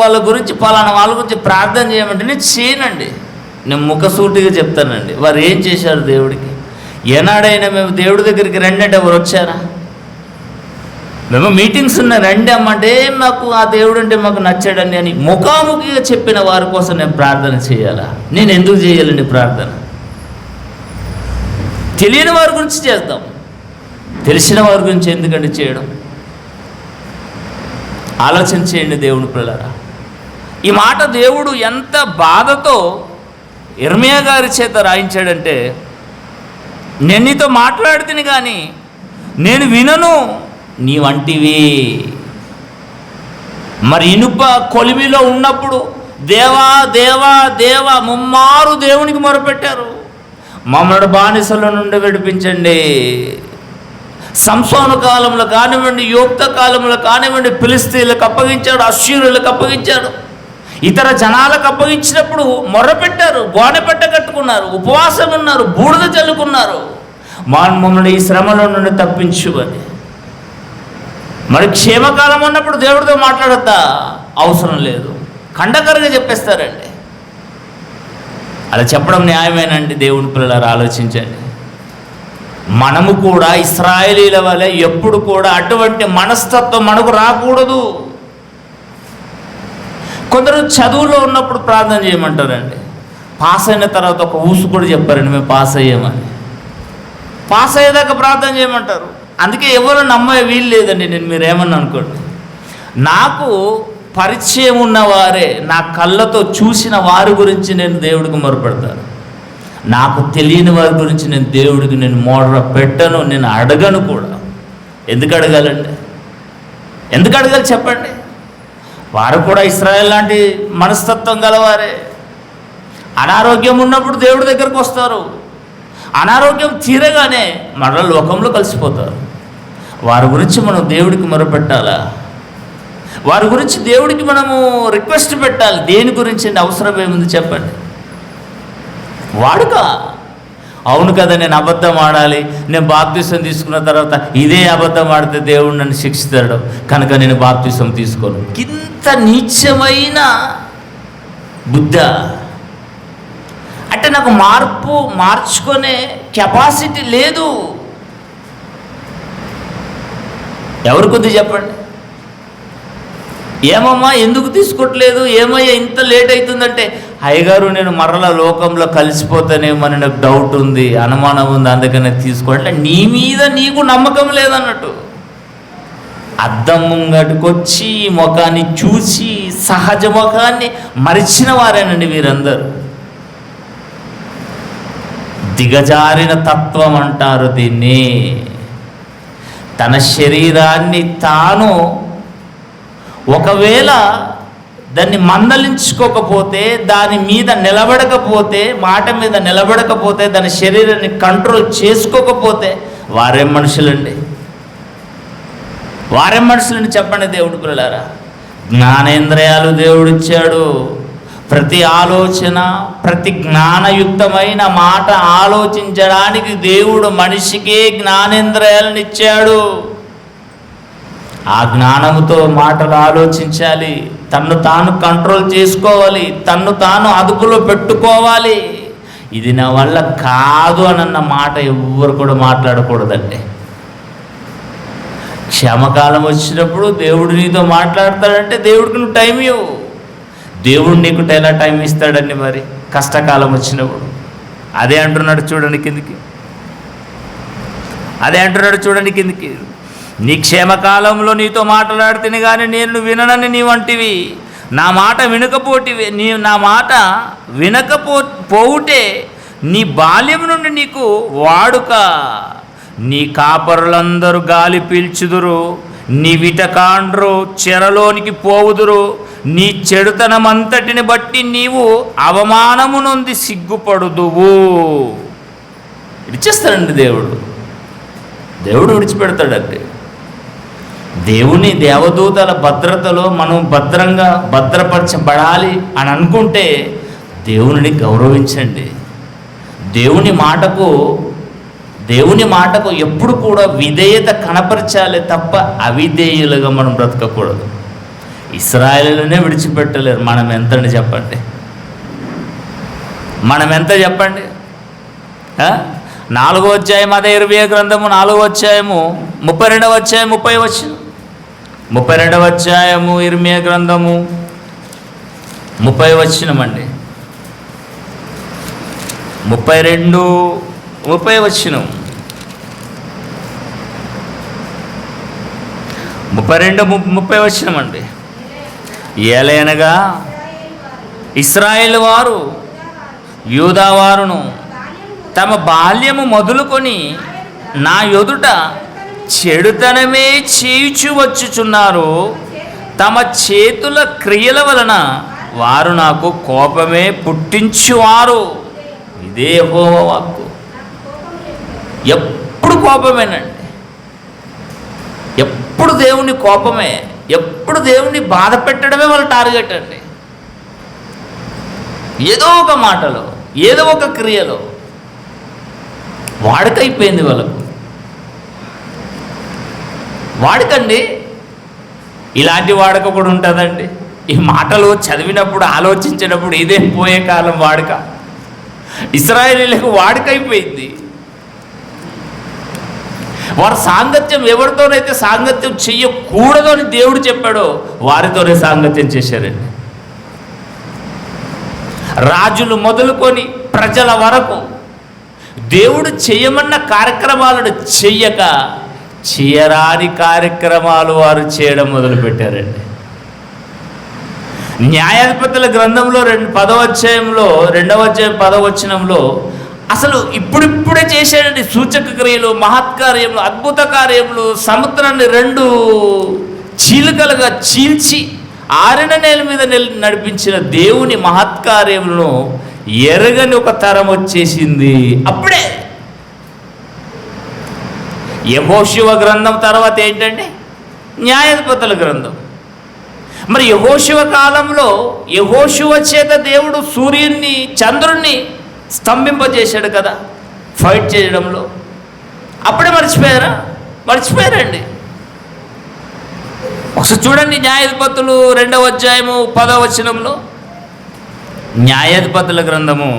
వాళ్ళ గురించి పలానా వాళ్ళ గురించి ప్రార్థన చేయమంటే నేను చేయనండి, నేను ముఖసూటిగా చెప్తానండి. వారు ఏం చేశారు దేవుడికి? ఏనాడైనా మేము దేవుడి దగ్గరికి రండి అంటే ఎవరు వచ్చారా? మేము మీటింగ్స్ ఉన్నాయి రండి అమ్మంటే మాకు ఆ దేవుడు అంటే మాకు నచ్చాడండి అని ముఖాముఖిగా చెప్పిన వారి కోసం నేను ప్రార్థన చేయాలా? నేను ఎందుకు చేయాలండి ప్రార్థన? తెలియని వారి గురించి చేద్దాం, తెలిసిన వారి గురించి ఎందుకండి చేయడం? ఆలోచన చేయండి దేవుని పిల్లరా. ఈ మాట దేవుడు ఎంత బాధతో ఇర్మియా గారి చేత రాయించాడంటే, నేను నీతో మాట్లాడుతుని కానీ నేను వినను, నీ వంటివి. మరి ఇనుప కొలిమిలో ఉన్నప్పుడు దేవా దేవా దేవా ముమ్మారు దేవునికి మొరపెట్టారు, మమ్మల్ని బానిసల నుండి విడిపించండి. సంసోను కాలంలో కానివ్వండి, యోక్త కాలంలో కానివ్వండి, ఫిలిష్తీయులకు అప్పగించాడు, అశ్షూరులకు అప్పగించాడు, ఇతర జనాలకు అప్పగించినప్పుడు మొర్రపెట్టారు, గోనెపెట్ట కట్టుకున్నారు, ఉపవాసం ఉన్నారు, బూడిద చల్లుకున్నారు, మమ్మల్ని ఈ శ్రమల నుండి తప్పించు అని. మరి క్షేమకాలం ఉన్నప్పుడు దేవుడితో మాట్లాడద్దా? అవసరం లేదు, ఖండకరగా చెప్పేస్తారండి. అలా చెప్పడం న్యాయమేనండి? దేవుని పిల్లలు ఆలోచించండి. మనము కూడా ఇశ్రాయేలీల వలె ఎప్పుడు కూడా అటువంటి మనస్తత్వం మనకు రాకూడదు. కొందరు చదువులో ఉన్నప్పుడు ప్రార్థన చేయమంటారండి, పాస్ అయిన తర్వాత ఒక ఊసు కూడా చెప్పారండి మేము పాస్ అయ్యామని. పాస్ అయ్యేదాకా ప్రార్థన చేయమంటారు. అందుకే ఎవరు నమ్మే వీలు లేదండి. నేను మీరేమన్నా అనుకోండి, నాకు పరిచయం ఉన్నవారే, నా కళ్ళతో చూసిన వారి గురించి నేను దేవుడికి మొరపెడతాను. నాకు తెలియని వారి గురించి నేను దేవుడికి మొర్ర పెట్టను, నేను అడగను కూడా. ఎందుకు అడగాలండి? ఎందుకు అడగాలి చెప్పండి? వారు కూడా ఇశ్రాయేల్ లాంటి మనస్తత్వం గలవారే. అనారోగ్యం ఉన్నప్పుడు దేవుడి దగ్గరకు వస్తారు, అనారోగ్యం తీరగానే మరల లోకంలో కలిసిపోతారు. వారి గురించి మనం దేవుడికి మొరపెట్టాలా? వారి గురించి దేవుడికి మనము రిక్వెస్ట్ పెట్టాలి. దేని గురించి అవసరం ఏముంది చెప్పండి? వాడుక. అవును కదా, నేను అబద్ధం ఆడాలి, నేను బాప్తిసం తీసుకున్న తర్వాత ఇదే అబద్ధం ఆడితే దేవుడు నన్ను శిక్షిస్తాడు కనుక నేను బాప్తిసం తీసుకోను. ఇంత నీచమైన బుద్ధ అంటే నాకు మార్చుకునే కెపాసిటీ లేదు. ఎవరికి ఉంది చెప్పండి? ఏమమ్మా ఎందుకు తీసుకోవట్లేదు, ఏమయ్యా ఇంత లేట్ అవుతుందంటే, అయ్యగారు నేను మరల లోకంలో కలిసిపోతానేమని నాకు డౌట్ ఉంది, అనుమానం ఉంది, అందుకనే తీసుకోవట్లే. నీ మీద నీకు నమ్మకం లేదన్నట్టు. అద్దం ముంగటికొచ్చి ముఖాన్ని చూసి సహజ ముఖాన్ని మరిచిన వారేనండి వీరందరూ. దిగజారిన తత్వం అంటారు దీన్ని. తన శరీరాన్ని తాను ఒకవేళ దాన్ని మందలించుకోకపోతే, దాని మీద నిలబడకపోతే, మాట మీద నిలబడకపోతే, దాని శరీరాన్ని కంట్రోల్ చేసుకోకపోతే వారేం మనుషులండి? వారేం మనుషులండి చెప్పండి దేవుడి పిల్లలారా? జ్ఞానేంద్రియాలు దేవుడిచ్చాడు. ప్రతి ఆలోచన, ప్రతి జ్ఞానయుక్తమైన మాట ఆలోచించడానికి దేవుడు మనిషికే జ్ఞానేంద్రియాలను ఇచ్చాడు. ఆ జ్ఞానముతో మాటలు ఆలోచించాలి, తన్ను తాను కంట్రోల్ చేసుకోవాలి, తన్ను తాను అదుపులో పెట్టుకోవాలి. ఇది నా వల్ల కాదు అన్న మాట ఎవ్వరు కూడా మాట్లాడకూడదండి. క్షమకాలం వచ్చినప్పుడు దేవుడు నీతో మాట్లాడతాడంటే దేవుడికి నువ్వు టైం ఇవ్వు. దేవుడు నీకు ఎలా టైం ఇస్తాడండి మరి కష్టకాలం వచ్చినప్పుడు? అదే అంటున్నాడు చూడండి కిందికి. నీ క్షేమకాలంలో నీతో మాట్లాడితేనే కానీ నేను విననని నీ వంటివి, నా మాట వినకపోవుటే నీ బాల్యం నుండి నీకు వాడుక. నీ కాపరులందరూ గాలి పీల్చుదురు, నీ విటకాండ్రు చెరలోనికి పోవుదురు. నీ చెడుతనమంతటిని బట్టి నీవు అవమానము నొంది సిగ్గుపడుదువు. విడిచేస్తాడండి దేవుడు విడిచిపెడతాడండి. దేవుని దేవదూతల భద్రతలో మనం భద్రపరచబడాలి అని అనుకుంటే దేవుని గౌరవించండి. దేవుని మాటకు ఎప్పుడు కూడా విధేయత కనపరచాలి తప్ప అవిధేయులుగా మనం బ్రతకకూడదు. ఇశ్రాయేలునే విడిచిపెట్టలేరు. మనం ఎంత చెప్పండి? 4వ అధ్యాయం అదే ఇర్మియా గ్రంథము 4వ అధ్యాయము 32వ అధ్యాయం 30 వచనం. 32వ అధ్యాయము ఇర్మియా గ్రంథము 30 వచనం అండి. 30 వచనం. 30 వచనం అండి. ఏలయనగా ఇశ్రాయేలు వారు యూదా వారును తమ బాల్యము మొదలుకొని నా ఎదుట చెడుతనమే చేయుచు వచ్చుచున్నారు. తమ చేతుల క్రియల వలన వారు నాకు కోపమే పుట్టించువారు. ఇదే యెహోవా వాక్కు. ఎప్పుడు కోపమేనండి, ఎప్పుడు దేవుని కోపమే, ఎప్పుడు దేవుని బాధ పెట్టడమే వాళ్ళ టార్గెట్ అండి. ఏదో ఒక మాటలో, ఏదో ఒక క్రియలో వాడుకైపోయింది వాళ్ళకు. వాడుకండి, ఇలాంటి వాడుక కూడా ఉంటుందండి. ఈ మాటలు చదివినప్పుడు ఆలోచించినప్పుడు ఇదే పోయే కాలం వాడుక. ఇశ్రాయేలీయులకు వాడుకైపోయింది. వారు సాంగత్యం ఎవరితోనైతే సాంగత్యం చెయ్యకూడదు అని దేవుడు చెప్పాడో వారితోనే సాంగత్యం చేశారండి. రాజులు మొదలుకొని ప్రజల వరకు దేవుడు చేయమన్న కార్యక్రమాలను చెయ్యక చేయరాని కార్యక్రమాలు వారు చేయడం మొదలుపెట్టారండి. న్యాయాధిపతుల గ్రంథంలో 10వ అధ్యాయంలో 2వ అధ్యాయం 10వ వచనంలో అసలు ఇప్పుడిప్పుడే చేశాడండి సూచక క్రియలు, మహత్కార్యములు, అద్భుత కార్యములు. సముద్రాన్ని 2 చీలికలుగా చీల్చి ఆరిన నేల మీద నడిపించిన దేవుని మహత్కార్యములను ఎరగని ఒక తరం వచ్చేసింది. అప్పుడే యెహోషువ గ్రంథం తర్వాత ఏంటంటే న్యాయాధిపతుల గ్రంథం. మరి యెహోషువ కాలంలో యెహోషువ చేత దేవుడు సూర్యుడిని చంద్రుణ్ణి స్తంభింపజేశాడు కదా ఫైట్ చేయడంలో. అప్పుడే మర్చిపోయారండి. ఒకసారి చూడండి న్యాయాధిపతులు 2వ అధ్యాయము 10వ వచనంలో. న్యాయాధిపతుల గ్రంథము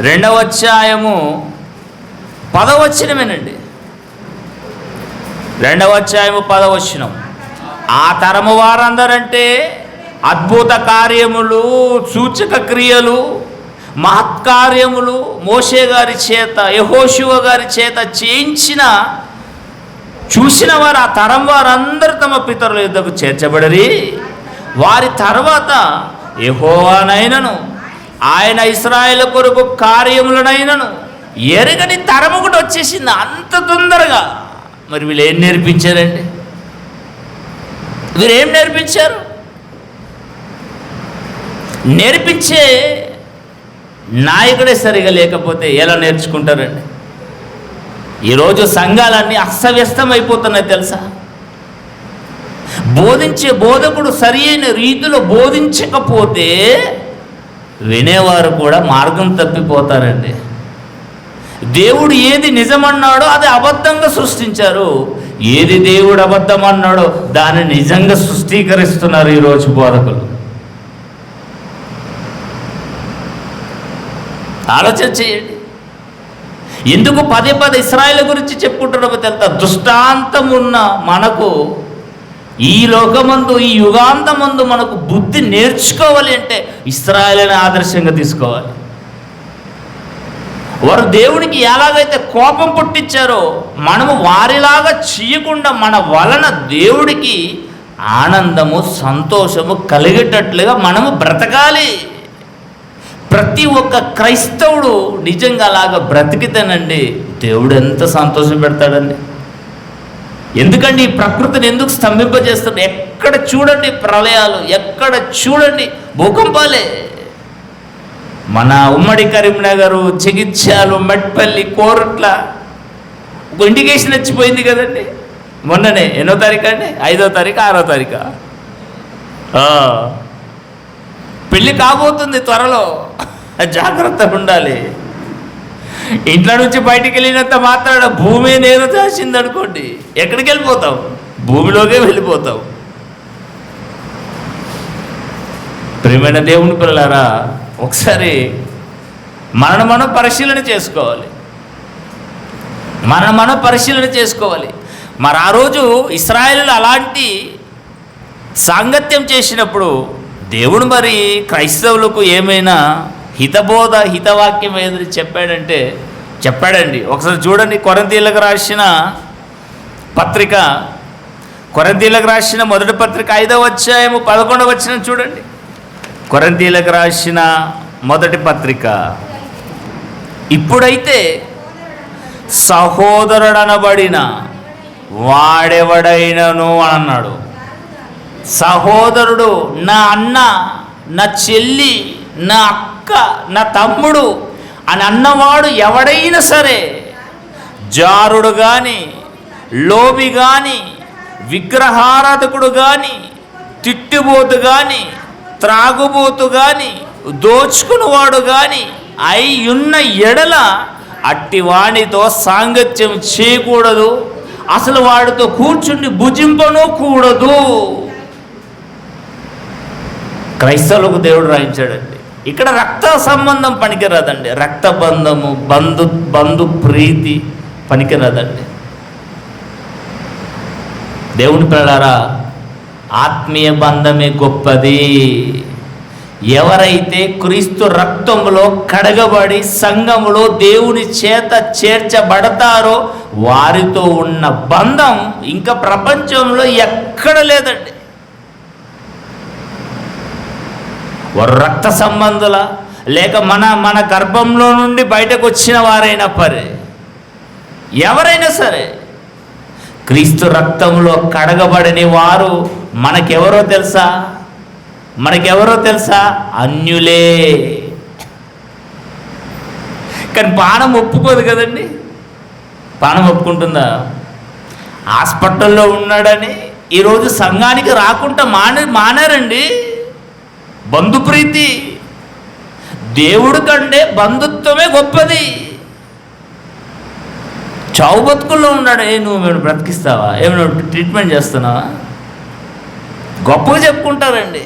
2వ అధ్యాయము 10వ వచనమేనండి. 2వ అధ్యాయము 10వ వచనం. ఆ తరము వారందరంటే అద్భుత కార్యములు, సూచక క్రియలు, మహత్కార్యములు మోషే గారి చేత, యెహోషువ గారి చేత చూసిన వారు ఆ తరం వారందరూ తమ పితరుల యుద్ధకు చేర్చబడరి. వారి తర్వాత యెహోవానైనను ఆయన ఇశ్రాయేలు కొరకు కార్యములనైనను ఎరగని తరం ఒకటి వచ్చేసింది అంత తొందరగా. మరి వీళ్ళు ఏం నేర్పించారండి? వీరేం నేర్పించారు? నేర్పించే నాయకుడే సరిగా లేకపోతే ఎలా నేర్చుకుంటారండి? ఈరోజు సంఘాలన్నీ అస్తవ్యస్తం అయిపోతున్నాయి తెలుసా? బోధించే బోధకుడు సరి అయిన రీతిలో బోధించకపోతే వినేవారు కూడా మార్గం తప్పిపోతారండి. దేవుడు ఏది నిజమన్నాడో అది అబద్ధంగా సృష్టించారు. ఏది దేవుడు అబద్ధం అన్నాడో దాన్ని నిజంగా సృష్టీకరిస్తున్నారు ఈరోజు బోధకులు. ఆలోచన చేయండి. ఎందుకు పదే పదే ఇశ్రాయేలు గురించి చెప్పుకుంటున్నామో తెలుసా? దృష్టాంతం ఉన్న మనకు ఈ లోకమందు, ఈ యుగాంతమందు మనకు బుద్ధి నేర్చుకోవాలి అంటే ఇశ్రాయేలుని ఆదర్శంగా తీసుకోవాలి. వారు దేవునికి ఎలాగైతే కోపం పుట్టించారో మనము వారిలాగా చేయకుండా మన వలన దేవుడికి ఆనందము, సంతోషము కలిగేటట్లుగా మనము బ్రతకాలి. ప్రతి ఒక్క క్రైస్తవుడు నిజంగా అలాగా బ్రతికితేనండి దేవుడు ఎంత సంతోషం పెడతాడండి. ఎందుకండి ఈ ప్రకృతిని ఎందుకు స్తంభింపజేస్తాడు? ఎక్కడ చూడండి ప్రళయాలు, ఎక్కడ చూడండి భూకంపాలే. మన ఉమ్మడి కరీంనగర్, జగిత్యాలు, మెట్పల్లి, కోరుట్ల ఒక ఇండికేషన్ వచ్చిపోయింది కదండి మొన్ననే. ఎన్నో తారీఖు అండి? 5వ తారీఖు 6వ తారీఖు పెళ్ళి కాబోతుంది త్వరలో. జాగ్రత్తగా ఉండాలి. ఇంట్లో నుంచి బయటికి వెళ్ళినంత మాత్రాన భూమి నేను దాచింది అనుకోండి, ఎక్కడికి వెళ్ళిపోతావు? భూమిలోకే వెళ్ళిపోతావు. ప్రియమైన దేవుని పిల్లలారా, ఒకసారి మనం పరిశీలన చేసుకోవాలి. మనం పరిశీలన చేసుకోవాలి. మరి ఆ రోజు ఇశ్రాయేలు అలాంటి సాంగత్యం చేసినప్పుడు దేవుడు మరి క్రైస్తవులకు ఏమైనా హితబోధ, హితవాక్యం ఏదని చెప్పాడండి. ఒకసారి చూడండి, కొరింథీయులకు రాసిన పత్రిక, కొరింథీయులకు రాసిన మొదటి పత్రిక 5వ అధ్యాయము 11వ వచనం చూడండి. కొరింథీయులకు రాసిన మొదటి పత్రిక. ఇప్పుడైతే సహోదరుడనబడిన వాడెవడైనను అన్నాడు. సహోదరుడు, నా అన్న, నా చెల్లి, నా అక్క, నా తమ్ముడు అని అన్నవాడు ఎవడైనా సరే జారుడు కానీ, లోబి కానీ, విగ్రహారాధకుడు కానీ, తిట్టుబోతు కానీ, త్రాగుబోతు కానీ, దోచుకున్నవాడు కానీ అయ్యున్న ఎడల అట్టి వానితో సాంగత్యం చేయకూడదు, అసలు వాడితో కూర్చుండి భుజింపను కూడదు. క్రైస్తవులకు దేవుడు రాయించాడండి. ఇక్కడ రక్త సంబంధం పనికిరాదండి. రక్త బంధము, బంధు ప్రీతి పనికిరాదండి. దేవుని పిల్లలారా, ఆత్మీయ బంధమే గొప్పది. ఎవరైతే క్రీస్తు రక్తంలో కడగబడి సంఘములో దేవుని చేత చేర్చబడతారో వారితో ఉన్న బంధం ఇంకా ప్రపంచంలో ఎక్కడ లేదండి. వారు రక్త సంబంధుల లేక మన గర్భంలో నుండి బయటకు వచ్చిన వారైనా ఎవరైనా సరే క్రీస్తు రక్తంలో కడగబడని వారు మనకెవరో తెలుసా? అన్యులే. కానీ పానం ఒప్పుకోదు కదండి. పానం ఒప్పుకుంటుందా? హాస్పిటల్లో ఉన్నాడని ఈరోజు సంఘానికి రాకుండా మానారండి. బంధుప్రీతి, దేవుడి కంటే బంధుత్వమే గొప్పది. చావు బతుకుల్లో ఉన్నాడు. నువ్వు బ్రతికిస్తావా? ఏమైనా ట్రీట్మెంట్ చేస్తున్నావా? గొప్పగా చెప్పుకుంటారండి,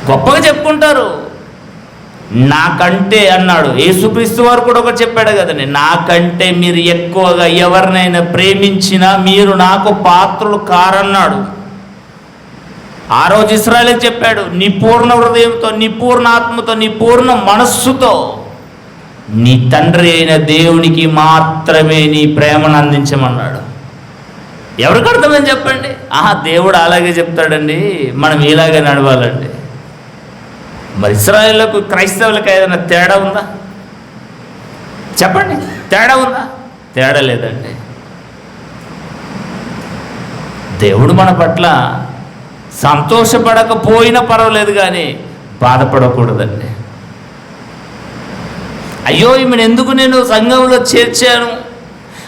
గొప్పగా చెప్పుకుంటారు. నాకంటే అన్నాడు యేసుక్రీస్తు వారు కూడా ఒకటి చెప్పాడు కదండి, నాకంటే మీరు ఎక్కువగా ఎవరినైనా ప్రేమించినా మీరు నాకు పాత్రులు కారన్నాడు. ఆ రోజు ఇశ్రాయేలుకి చెప్పాడు, నీ పూర్ణ హృదయంతో, నీ పూర్ణ ఆత్మతో, నీ పూర్ణ మనస్సుతో నీ తండ్రి అయిన దేవునికి మాత్రమే నీ ప్రేమను అందించమన్నాడు. ఎవరికి అర్థమని చెప్పండి? దేవుడు అలాగే చెప్తాడండి, మనం ఇలాగే నడవాలండి. మరి ఇశ్రాయేలులకు క్రైస్తవులకు ఏదైనా తేడా ఉందా? చెప్పండి, తేడా ఉందా? తేడా లేదండి. దేవుడు మన పట్ల సంతోషపడకపోయినా పర్వాలేదు కానీ బాధపడకూడదండి. అయ్యో ఈమెను ఎందుకు నేను సంఘంలో చేర్చాను,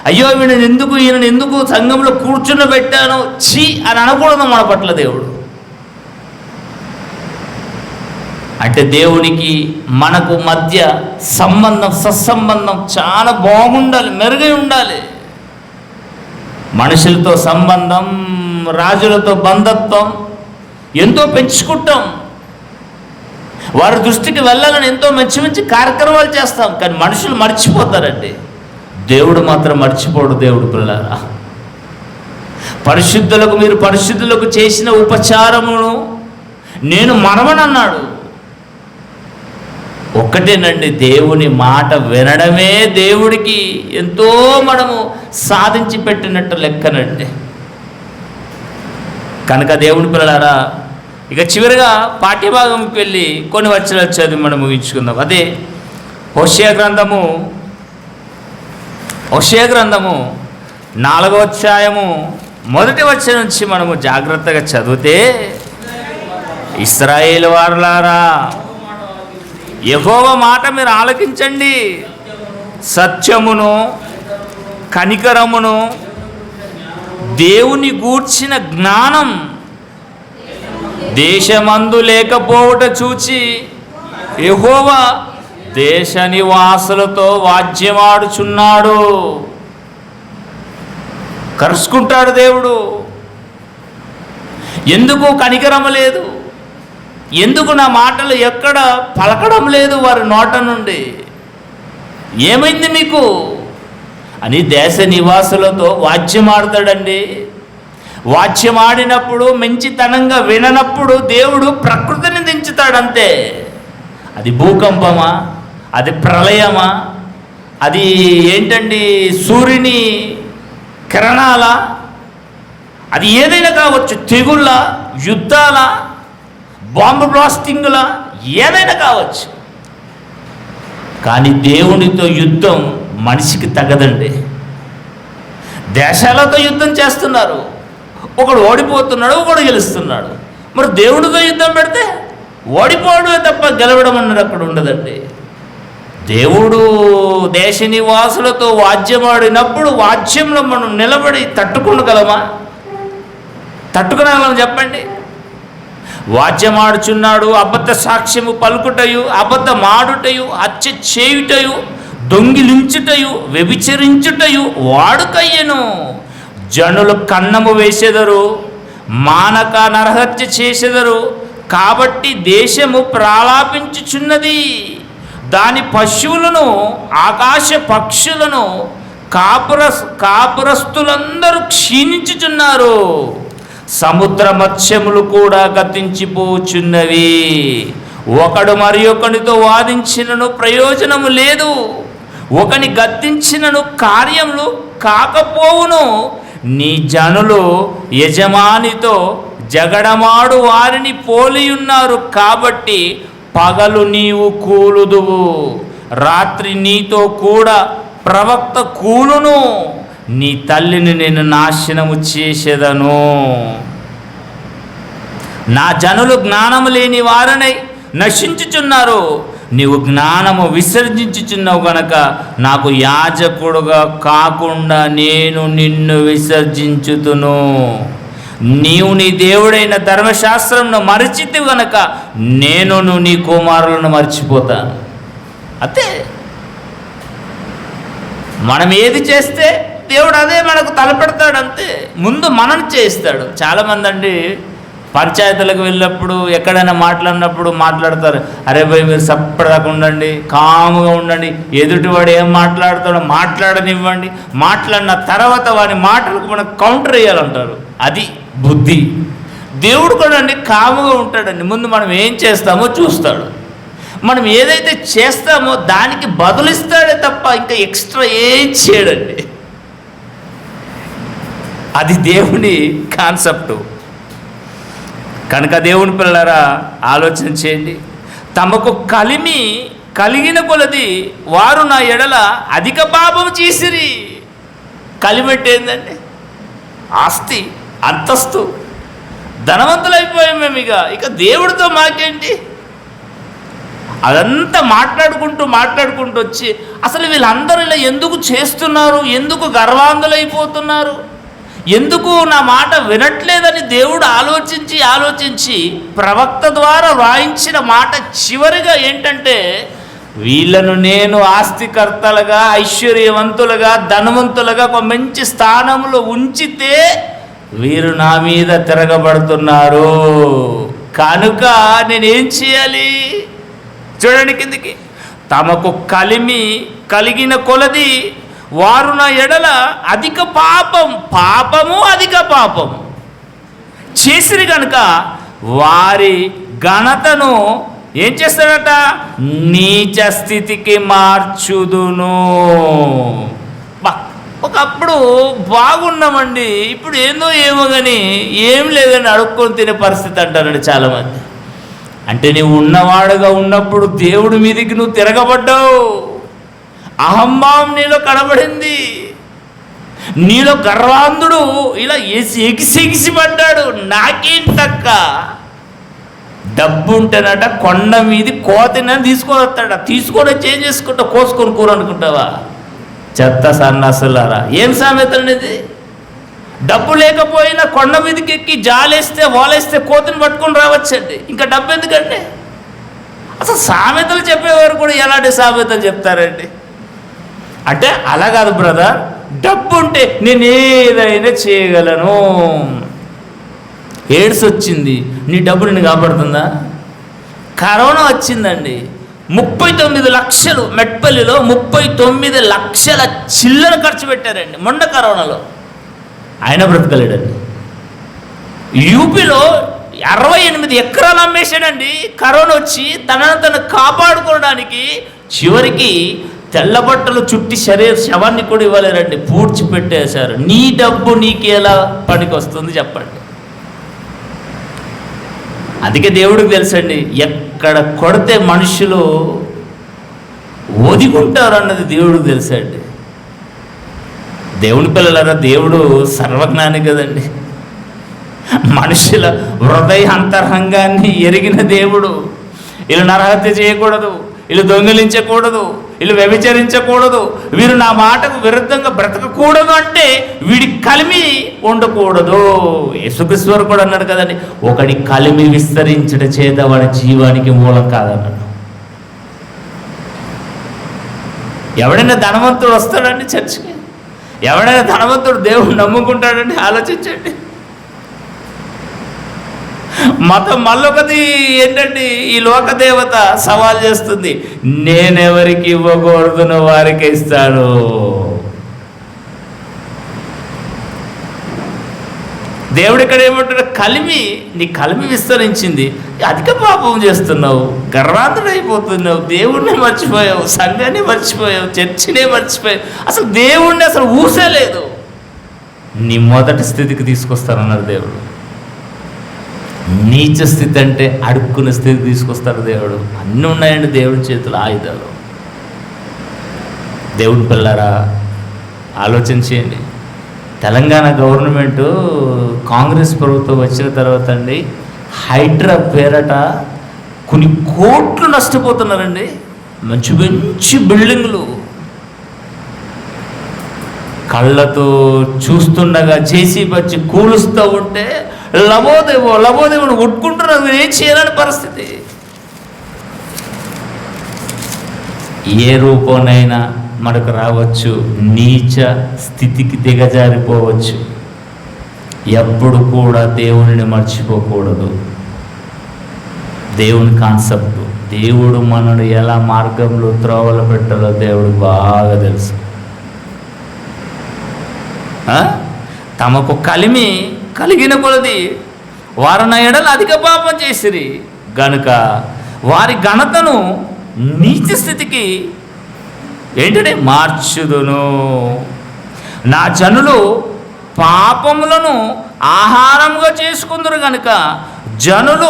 అయ్యో ఈయనను ఎందుకు సంఘంలో కూర్చున్నబెట్టాను, ఛీ అని అనకూడదు మన పట్ల దేవుడు. అంటే దేవునికి మనకు మధ్య సంబంధం, సత్సంబంధం చాలా బాగుండాలి, మెరుగై ఉండాలి. మనుషులతో సంబంధం, రాజులతో బంధత్వం ఎంతో పెంచుకుంటాం. వారి దృష్టికి వెళ్ళాలని ఎంతో మంచి మంచి కార్యక్రమాలు చేస్తాం. కానీ మనుషులు మర్చిపోతారండి. దేవుడు మాత్రం మర్చిపోడు. దేవుడు పిల్లారా, పరిశుద్ధులకు మీరు పరిశుద్ధులకు చేసిన ఉపచారమును నేను మరవనన్నాడు. ఒక్కటేనండి, దేవుని మాట వినడమే దేవుడికి ఎంతో మనము సాధించి పెట్టినట్టు లెక్కనండి. కనుక దేవుని పిల్లలారా, ఇక చివరిగా పాఠ్యభాగంకి వెళ్ళి కొన్ని వచనాలు చదివి మనం ముగించుకుందాం. అదే హోషేయ గ్రంథము 4వ అధ్యాయము 1వ వచనం నుంచి మనము జాగ్రత్తగా చదివితే, ఇశ్రాయేలు వారలారా, యెహోవా మాట మీరు ఆలకించండి. సత్యమును కనికరమును దేవుని గూర్చిన జ్ఞానం దేశమందు లేకపోవుట చూచి యెహోవా దేశ నివాసులతో వాద్యమాడుచున్నాడు. కరుచుకుంటాడు దేవుడు. ఎందుకు కనికరము లేదు? ఎందుకు నా మాటలు ఎక్కడ పలకడం లేదు వారి నోట నుండి? ఏమైంది మీకు అని దేశ నివాసులతో వాద్యమాడతాడండి. వాద్యమాడినప్పుడు మంచితనంగా విననప్పుడు దేవుడు ప్రకృతిని దించుతాడంతే. అది భూకంపమా, అది ప్రళయమా, అది ఏంటండి సూర్యుని కిరణాల, అది ఏదైనా కావచ్చు, తెగుళ్ళ, యుద్ధాల, బాంబు బ్లాస్టింగుల, ఏదైనా కావచ్చు. కానీ దేవునితో యుద్ధం మనిషికి తగదండి. దేశాలతో యుద్ధం చేస్తున్నారు, ఒకడు ఓడిపోతున్నాడు, ఒకడు గెలుస్తున్నాడు. మరి దేవుడితో యుద్ధం పెడితే ఓడిపోవడమే తప్ప గెలవడం అన్నది అక్కడ ఉండదండి. దేవుడు దేశ నివాసులతో వాద్యమాడినప్పుడు వాద్యంలో మనం నిలబడి తట్టుకోగలమా? తట్టుకునగలం చెప్పండి. వాద్యమాడుచున్నాడు, అబద్ధ సాక్ష్యము పలుకుటయు, అబద్ధమాడుటయు, హత్య చేయుటయు, దొంగిలించుటయు, వ్యభిచరించుటయు వాడుకయ్యను. జనులు కన్నము వేసెదరు, మానక నరహత్య చేసెదరు. కాబట్టి దేశము ప్రాలాపించుచున్నది. దాని పశువులను, ఆకాశ పక్షులను కాపురస్తులందరూ క్షీణించుచున్నారు. సముద్ర మత్స్యములు కూడా గతించిపోచున్నవి. ఒకడు మరి ఒకనితో వాదించినను ప్రయోజనము లేదు, ఒకని గద్దించినను కార్యములు కాకపోవును. నీ జనులు యజమానితో జగడమాడు వారిని పోలియున్నారు. కాబట్టి పగలు నీవు కూలుదువు, రాత్రి నీతో కూడా ప్రవక్త కూలును. నీ తల్లిని నేను నాశనము చేసేదను. నా జనులు జ్ఞానము లేని వారనై నశించుచున్నారు. నీవు జ్ఞానము విసర్జించుచున్నావు గనక నాకు యాజకుడుగా కాకుండా నేను నిన్ను విసర్జించుతును. నీవు నీ దేవుడైన ధర్మశాస్త్రంను మరచితివి గనక నేను నీ కుమారులను మర్చిపోతాను. అంతే. మనం ఏది చేస్తే దేవుడు అదే మనకు తలపెడతాడు. అంతే. ముందు మనం చేయిస్తాడు. చాలామంది అండి పంచాయతీలకు వెళ్ళినప్పుడు ఎక్కడైనా మాట్లాడినప్పుడు మాట్లాడతారు, అరే భయ్ మీరు సప్పటిదాకా ఉండండి, కాముగా ఉండండి, ఎదుటివాడు ఏం మాట్లాడతాడో మాట్లాడనివ్వండి, మాట్లాడిన తర్వాత వాని మాటలకు మనం కౌంటర్ వేయాలంటారు. అది బుద్ధి. దేవుడు కూడా అండి కాముగా ఉంటాడండి. ముందు మనం ఏం చేస్తామో చూస్తాడు. మనం ఏదైతే చేస్తామో దానికి బదులిస్తాడే తప్ప ఇంకా ఎక్స్ట్రా ఏం చేయడండి. అది దేవుని కాన్సెప్టు. కనుక దేవుని పిల్లలారా ఆలోచన చేయండి. తమకు కలిగిన కొలది వారు నా ఎడల అధిక పాపం చేసిరి. కలిమెట్టి ఏందండి? ఆస్తి, అంతస్తు, ధనవంతులైపోయాం మేము. ఇక దేవుడితో మాకేంటి? అదంతా మాట్లాడుకుంటూ వచ్చి అసలు వీళ్ళందరూ ఇలా ఎందుకు చేస్తున్నారు, ఎందుకు గర్వాంధులైపోతున్నారు, ఎందుకు నా మాట వినట్లేదని దేవుడు ఆలోచించి ప్రవక్త ద్వారా వ్రాయించిన మాట చివరిగా ఏంటంటే వీళ్ళను నేను ఆస్తికర్తలుగా, ఐశ్వర్యవంతులుగా, ధనవంతులుగా ఒక మంచి స్థానంలో ఉంచితే వీరు నా మీద తిరగబడుతున్నారు. కనుక నేనేం చేయాలి? చూడండి కిందికి. తమకు కలిగిన కొలది వారు నా ఎడల అధిక పాపము అధిక పాపము చేసిరి కనుక వారి ఘనతను ఏం చేస్తాడట? నీచ స్థితికి మార్చుదును. ఒకప్పుడు బాగున్నామండి, ఇప్పుడు ఏందో ఏమో కానీ ఏం లేదని అడుక్కొని తినే పరిస్థితి అంటారండి చాలామంది. అంటే నీవు ఉన్నవాడుగా ఉన్నప్పుడు దేవుడి మీదకి నువ్వు తిరగబడ్డావు. అహంభావం నీలో కనబడింది. నీలో గర్వాంధుడు ఇలా ఎగిసి పడ్డాడు. నాకేం తక్క. డబ్బు ఉంటేనట కొండ మీది కోతినని తీసుకొని వస్తాడ. తీసుకొని చేంజ్ చేసుకుంటా, కోసుకొని కూర అనుకుంటావా? చెత్త సన్నాసులారా, ఏం సామెత అనేది? డబ్బు లేకపోయినా కొండ మీదకి ఎక్కి జాలేస్తే వాలేస్తే కోతిని పట్టుకొని రావచ్చండి. ఇంకా డబ్బు ఎందుకండి? అసలు సామెతలు చెప్పేవారు కూడా ఎలాంటి సామెతలు చెప్తారండి? అంటే అలా కాదు బ్రదర్, డబ్బు ఉంటే నేను ఏదైనా చేయగలను. ఎయిడ్స్ వచ్చింది, నీ డబ్బు నిన్ను కాపాడుతుందా? కరోనా వచ్చిందండి, 39 లక్షలు మెట్పల్లిలో 39 లక్షల చిల్లర ఖర్చు పెట్టారండి మొన్న కరోనాలో. ఆయన బ్రతకలేడండి. యూపీలో 68 ఎకరాలు అమ్మేశాడండి కరోనా వచ్చి. తనను కాపాడుకోవడానికి చివరికి తెల్ల బట్టలు చుట్టి శవాన్ని కూడా ఇవ్వలేరండి, పూడ్చి పెట్టేశారు. నీ డబ్బు నీకు ఎలా పనికి వస్తుంది చెప్పండి? అందుకే దేవుడికి తెలుసండి, ఎక్కడ కొడితే మనుషులు ఒదిగుంటారు అన్నది దేవుడికి తెలుసండి. దేవుని పిల్లలారా, దేవుడు సర్వజ్ఞాని కదండి. మనుషుల హృదయ అంతరంగాన్ని ఎరిగిన దేవుడు. వీళ్ళు నరహత్య చేయకూడదు, వీళ్ళు దొంగిలించకూడదు, వీళ్ళు వ్యభిచరించకూడదు, వీరు నా మాటకు విరుద్ధంగా బ్రతకకూడదు అంటే వీడి కలిమి ఉండకూడదు. యేసుక్రీస్తు కూడా అన్నాడు కదండి, ఒకడి కలిమి విస్తరించడం చేత వాడి జీవానికి మూలం కాదన్నాడు. ఎవడైనా ధనవంతుడు వస్తాడండి చర్చికి? ఎవడైనా ధనవంతుడు దేవుడు నమ్ముకుంటాడండి? ఆలోచించండి. మతం మళ్ళొకటి ఏంటండి, ఈ లోకదేవత సవాల్ చేస్తుంది, నేనెవరికి ఇవ్వకూడదునో వారికి ఇస్తాను. దేవుడు ఇక్కడ ఏమంటాడు? నీ కలిమి విస్తరించింది, అధిక పాపం చేస్తున్నావు, గర్వాంతుడైపోతున్నావు, దేవుణ్ణి మర్చిపోయావు, సంఘాన్ని మర్చిపోయావు, చర్చినే మర్చిపోయావు, అసలు దేవుణ్ణి అసలు ఊసేలేదు. నీ మొదటి స్థితికి తీసుకొస్తానన్నాడు దేవుడు. నీచ స్థితి అంటే అడుక్కునే స్థితికి తీసుకొస్తాడు దేవుడు. అన్నీ ఉన్నాయండి దేవుడి చేతులు, ఆయుధాలు. దేవుని పిల్లరా, ఆలోచన చేయండి. తెలంగాణ గవర్నమెంటు కాంగ్రెస్ ప్రభుత్వం వచ్చిన తర్వాత అండి, హైడ్రా పేరట కొన్ని కోట్లు నష్టపోతున్నారండి. మంచి మంచి బిల్డింగ్లు కళ్ళతో చూస్తుండగా జేసీబీ వచ్చి కూలుస్తూ ఉంటే లబోదేవుని కొట్టుకుంటున్నారు. మీరు ఏం చేయాలని పరిస్థితి. ఏ రూపంనైనా మనకు రావచ్చు, నీచ స్థితికి దిగజారిపోవచ్చు. ఎప్పుడు కూడా దేవునిని మర్చిపోకూడదు. దేవుని కాన్సెప్ట్, దేవుడు మనను ఎలా మార్గంలో త్రోవలు పెట్టాలో దేవుడు బాగా తెలుసు. తమకు కలిగిన కొలది వారు నా ఎడల అధిక పాపం చేసిరి గనుక వారి ఘనతను నీచ స్థితికి ఏంటంటే మార్చుదును. నా జనులు పాపములను ఆహారముగా చేసుకుందరు గనుక జనులు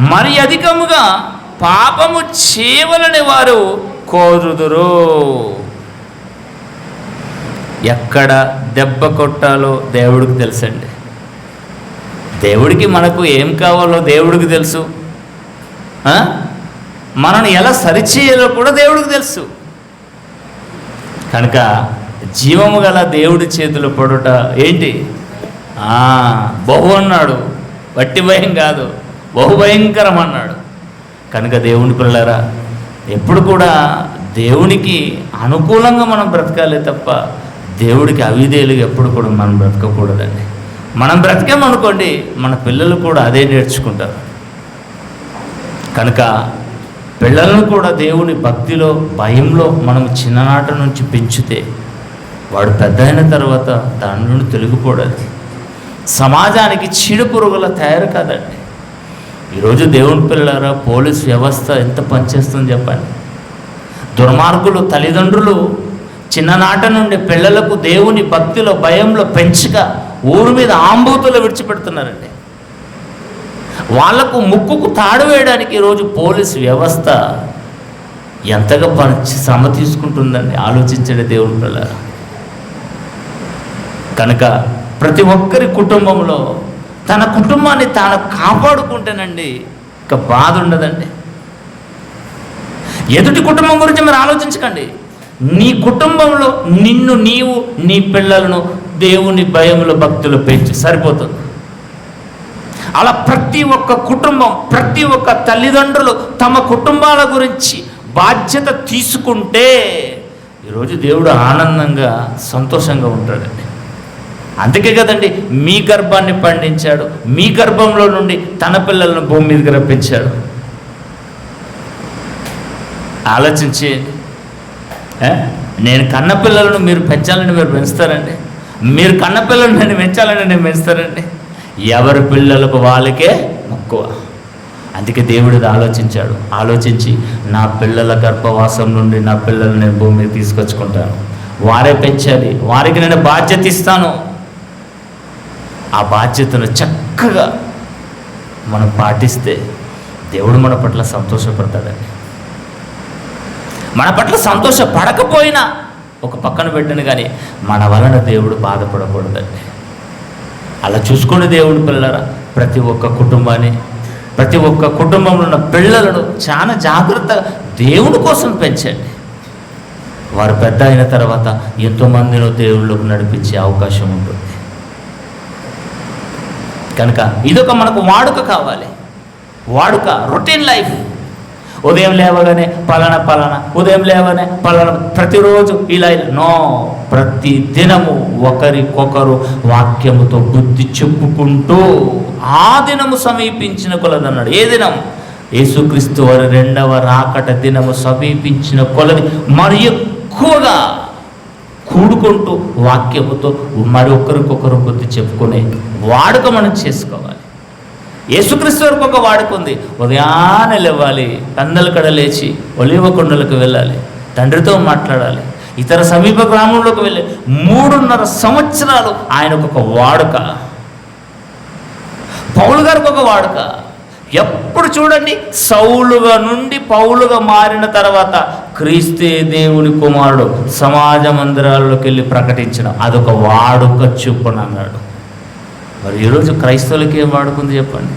మరి అధికముగా పాపము చేయవలని వారు కోరుదురు. ఎక్కడ దెబ్బ కొట్టాలో దేవుడికి తెలుసండి. దేవుడికి మనకు ఏం కావాలో దేవుడికి తెలుసు. మనల్ని ఎలా సరిచేయాలో కూడా దేవుడికి తెలుసు. కనుక జీవము గల దేవుడి చేతులు పడుట ఏంటి? బహు అన్నాడు, వట్టి భయం కాదు, బహుభయంకరం అన్నాడు. కనుక దేవుని పిల్లలారా, ఎప్పుడు కూడా దేవునికి అనుకూలంగా మనం బ్రతకాలి తప్ప దేవుడికి అవిధేయులుగా ఎప్పుడు కూడా మనం బ్రతకకూడదండి. మనం బ్రతికామనుకోండి, మన పిల్లలు కూడా అదే నేర్చుకుంటారు. కనుక పిల్లలను కూడా దేవుని భక్తిలో, భయంలో మనం చిన్ననాటి నుంచి పెంచితే వాడు పెద్ద అయిన తర్వాత దాని నుండి తొలగిపోవడానికి, సమాజానికి చీడ పురుగుల తయారు కాదండి. ఈరోజు దేవుని పిల్లలారా, పోలీస్ వ్యవస్థ ఎంత పనిచేస్తుంది చెప్పండి. దుర్మార్గులు తల్లిదండ్రులు చిన్ననాటి నుండి పిల్లలకు దేవుని భక్తిలో, భయంలో పెంచక ఊరు మీద ఆంబూతులు విడిచిపెడుతున్నారండి. వాళ్లకు ముక్కుకు తాడు వేయడానికి ఈరోజు పోలీస్ వ్యవస్థ ఎంతగా శ్రమ తీసుకుంటుందండి. ఆలోచించండి దేవుని పిల్లలారా. కనుక ప్రతి ఒక్కరి కుటుంబంలో తన కుటుంబాన్ని తాను కాపాడుకుంటేనండి ఇక బాధ ఉండదండి. ఎదుటి కుటుంబం గురించి మీరు ఆలోచించకండి. నీ కుటుంబంలో నిన్ను నీవు, నీ పిల్లలను దేవుని భయములో, భక్తులు పెంచి సరిపోతుంది. అలా ప్రతి ఒక్క కుటుంబం, ప్రతి ఒక్క తల్లిదండ్రులు తమ కుటుంబాల గురించి బాధ్యత తీసుకుంటే ఈరోజు దేవుడు ఆనందంగా, సంతోషంగా ఉంటాడండి. అందుకే కదండి మీ గర్భాన్ని పండించాడు, మీ గర్భంలో నుండి తన పిల్లలను భూమి మీదకి రప్పించాడు. ఆలోచించి, నేను కన్న పిల్లలను మీరు పెంచాలని మీరు పెంచుతారండి? మీరు కన్న పిల్లలను నేను పెంచాలని నేను పెంచుతారండి? ఎవరి పిల్లలకు వాళ్ళకే మక్కువ. అందుకే దేవుడు ఆలోచించాడు. ఆలోచించి నా పిల్లల గర్భవాసం నుండి నా పిల్లలు నేను భూమి మీద తీసుకొచ్చుకుంటాను, వారే పెంచాలి, వారికి నేను బాధ్యత ఇస్తాను. ఆ బాధ్యతను చక్కగా మనం పాటిస్తే దేవుడు మన పట్ల సంతోషపడతాడండి. మన పట్ల సంతోషపడకపోయినా ఒక పక్కన పెట్టను, కానీ మన వలన దేవుడు బాధపడకూడదండి. అలా చూసుకుని దేవుడి పిల్లరా, ప్రతి ఒక్క కుటుంబాన్ని, ప్రతి ఒక్క కుటుంబంలో ఉన్న పిల్లలను చాలా జాగ్రత్తగా దేవుడి కోసం పెంచండి. వారు పెద్ద అయిన తర్వాత ఎంతోమందిని దేవుళ్ళకు నడిపించే అవకాశం ఉంటుంది. కనుక ఇదొక మనకు వాడుక కావాలి. వాడుక, రొటీన్ లైఫ్. ఉదయం లేవగానే పలానా, ఉదయం లేవగానే పలానా, ప్రతిరోజు ఇలా నో. ప్రతి దినము ఒకరికొకరు వాక్యముతో బుద్ధి చెప్పుకుంటూ ఆ దినము సమీపించిన కొలదన్నాడు. ఏ దినం? యేసుక్రీస్తు వారి రెండవ రాకట దినము సమీపించిన కొలది మరి ఎక్కువగా కూడుకుంటూ వాక్యముతో మరి ఒకరికొకరు బుద్ధి చెప్పుకునే వాడుక మనం చేసుకోవాలి. యేసుక్రీస్తు వరకు ఒక వాడుక ఉంది. ఉదయాన్నే లేవాలి, కందల కడ లేచి ఒలీవ కొండలకు వెళ్ళాలి, తండ్రితో మాట్లాడాలి, ఇతర సమీప గ్రామంలోకి వెళ్ళి 3.5 సంవత్సరాలు ఆయనకు ఒక వాడుక. పౌలు గారికి ఒక వాడుక. ఎప్పుడు చూడండి, సౌలుగా నుండి పౌలుగా మారిన తర్వాత క్రీస్తే దేవుని కుమారుడు సమాజ మందిరాల్లోకి వెళ్ళి ప్రకటించిన అదొక వాడుక చొప్పున అన్నాడు. మరి ఈరోజు క్రైస్తవులకి ఏం వాడుకుంది చెప్పండి?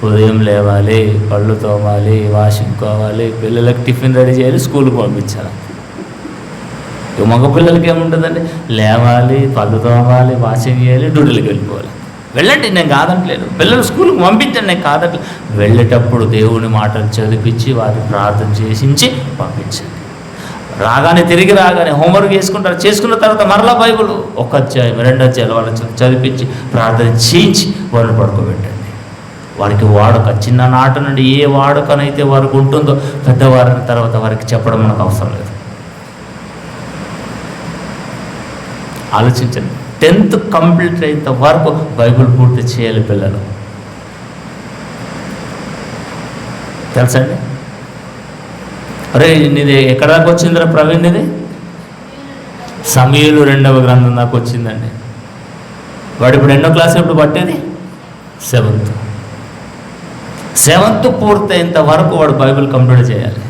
ఉదయం లేవాలి, పళ్ళు తోమాలి, వాషింగ్కోవాలి, పిల్లలకి టిఫిన్ రెడీ చేయాలి, స్కూల్కి పంపించాలి. మగ పిల్లలకి ఏముంటుందండి? లేవాలి, పళ్ళు తోమాలి, వాషింగ్ చేయాలి, డ్యూటీలకు వెళ్ళిపోవాలి. వెళ్ళండి, నేను కాదంటలేదు. పిల్లలు స్కూల్కి పంపించండి, నేను కాదంటే. వెళ్ళేటప్పుడు దేవుని మాటలు చదివించి వారిని ప్రార్థన చేసించి పంపించండి. తిరిగి రాగానే హోంవర్క్ చేసుకుంటారు. చేసుకున్న తర్వాత మరలా బైబుల్ 1 అధ్యాయం 2 అధ్యాయాలు వాళ్ళని చదివించి ప్రార్థన చేయించి వారిని పడుకోబెట్టండి. వారికి వాడుక, చిన్ననాటి నుండి ఏ వాడుకనైతే వారికి ఉంటుందో పెద్దవారిన తర్వాత వారికి చెప్పడం మనకు అవసరం లేదు. ఆలోచించండి. 10th కంప్లీట్ అయినంత వరకు బైబిల్ పూర్తి చేయాలి పిల్లలు. తెలుసండి? అరే నీది ఎక్కడ దాకా వచ్చిందిరా ప్రవీణ్? ఇది సమూయేలు 2వ గ్రంథం దాకా వచ్చిందండి. వాడు ఇప్పుడు ఎన్నో క్లాస్ ఎప్పుడు పట్టేది? 7th పూర్తయినంత వరకు వాడు బైబిల్ కంప్లీట్ చేయాలి.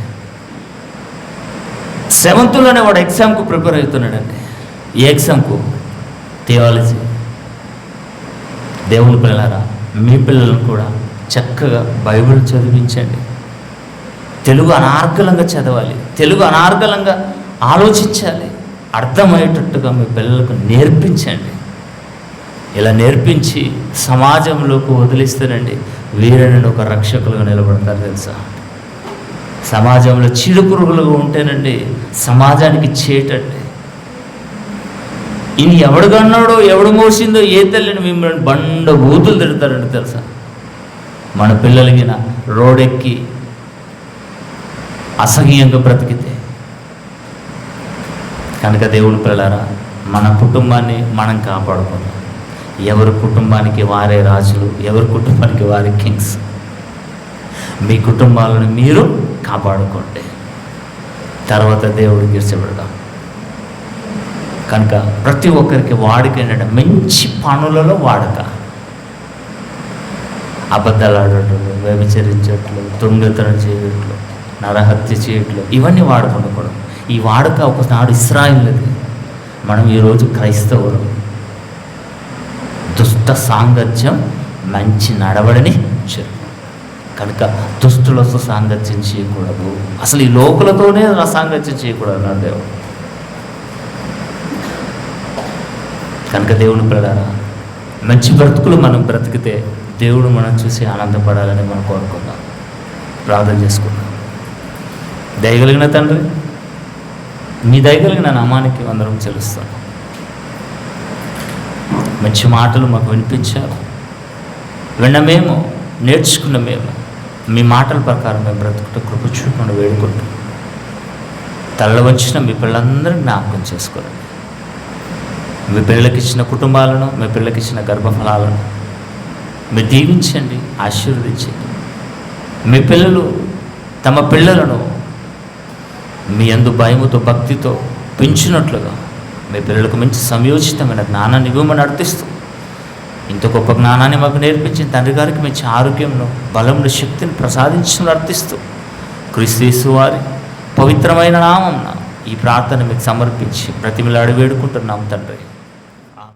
7thలోనే వాడు ఎగ్జామ్కు ప్రిపేర్ అవుతున్నాడండి. ఏ ఎగ్జామ్కు? థియాలజీ. దేవుని పిల్లలారా, మీ పిల్లలను కూడా చక్కగా బైబిల్ చదివించండి. తెలుగు అనార్గళంగా చదవాలి, తెలుగు అనార్గళంగా ఆలోచించాలి, అర్థమయ్యేటట్టుగా మీ పిల్లలకు నేర్పించండి. ఇలా నేర్పించి సమాజంలోకి వదిలిస్తేనండి వీరిని ఒక రక్షకులుగా నిలబడతారు. తెలుసా? సమాజంలో చీడ పురుగులుగా ఉంటేనండి సమాజానికి చేటండి. ఈయన ఎవడు కన్నాడో ఎవడు మోసిందో ఏ తల్లిని మిమ్మల్ని బండ బూతులు తిడతారండి తెలుసా. మన పిల్లలకి రోడెక్కి అసహ్యంగా బ్రతికితే. కనుక దేవుని పిల్లలారా, మన కుటుంబాన్ని మనం కాపాడుకుందాం. ఎవరి కుటుంబానికి వారే రాజులు, ఎవరి కుటుంబానికి వారే కింగ్స్. మీ కుటుంబాలను మీరు కాపాడుకోండి, తర్వాత దేవుడికి ఇష్టపడదాం. కనుక ప్రతి ఒక్కరికి వాడుక ఏంటంటే మంచి పనులలో వాడక. అబద్ధాలు ఆడటం, వ్యభిచరించట్లు, దొంగతనం చేయట్లు, నరహత్య చేయట్లు, ఇవన్నీ వాడుకుండకూడదు. ఈ వాడుక ఒకనాడు ఇశ్రాయేలుది, మనం ఈరోజు క్రైస్తవులు. దుష్ట సాంగత్యం మంచి నడవడిని చెరు. కనుక దుష్టులతో సాంగత్యం చేయకూడదు. అసలు ఈ లోకులతోనే సాంగత్యం చేయకూడదు అన్నాడు దేవుడు. కనుక దేవుని పిల్లలారా, మంచి బ్రతుకులు మనం బ్రతికితే దేవుడు మనం చూసి ఆనందపడాలని మనం కోరుకుందాం, ప్రార్థన చేసుకుందాం. దయగలిగిన తండ్రి, మీ దయగలిగిన నామానికి వందనం చెల్లిస్తాను. మంచి మాటలు మాకు వినిపించారు. విన్న మేము, నేర్చుకున్న మేము, మీ మాటల ప్రకారం మేము బ్రతుకుంటూ కృప చూపకుండా వేడుకుంటూ తల్ల వంచిన మీ పిల్లలందరినీ జ్ఞాపకం చేసుకోండి. మీ పిల్లలకి ఇచ్చిన కుటుంబాలను, మీ పిల్లలకి ఇచ్చిన గర్భఫలాలను మీరు దీవించండి, ఆశీర్వదించండి. మీ పిల్లలు తమ పిల్లలను మీ యందు భయముతో, భక్తితో పెంచినట్లుగా మీ పిల్లలకు మంచి సంయోచితమైన జ్ఞానాన్ని ఇవ్వమని నడిపిస్తూ, ఇంత గొప్ప జ్ఞానాన్ని మాకు నేర్పించిన తండ్రి గారికి మంచి ఆరోగ్యంను, బలమును, శక్తిని ప్రసాదించడం అర్థిస్తూ క్రీస్తు యేసు వారి పవిత్రమైన నామమున ఈ ప్రార్థన మీకు సమర్పించి బ్రతిమిలాడి వేడుకుంటున్నాం తండ్రి.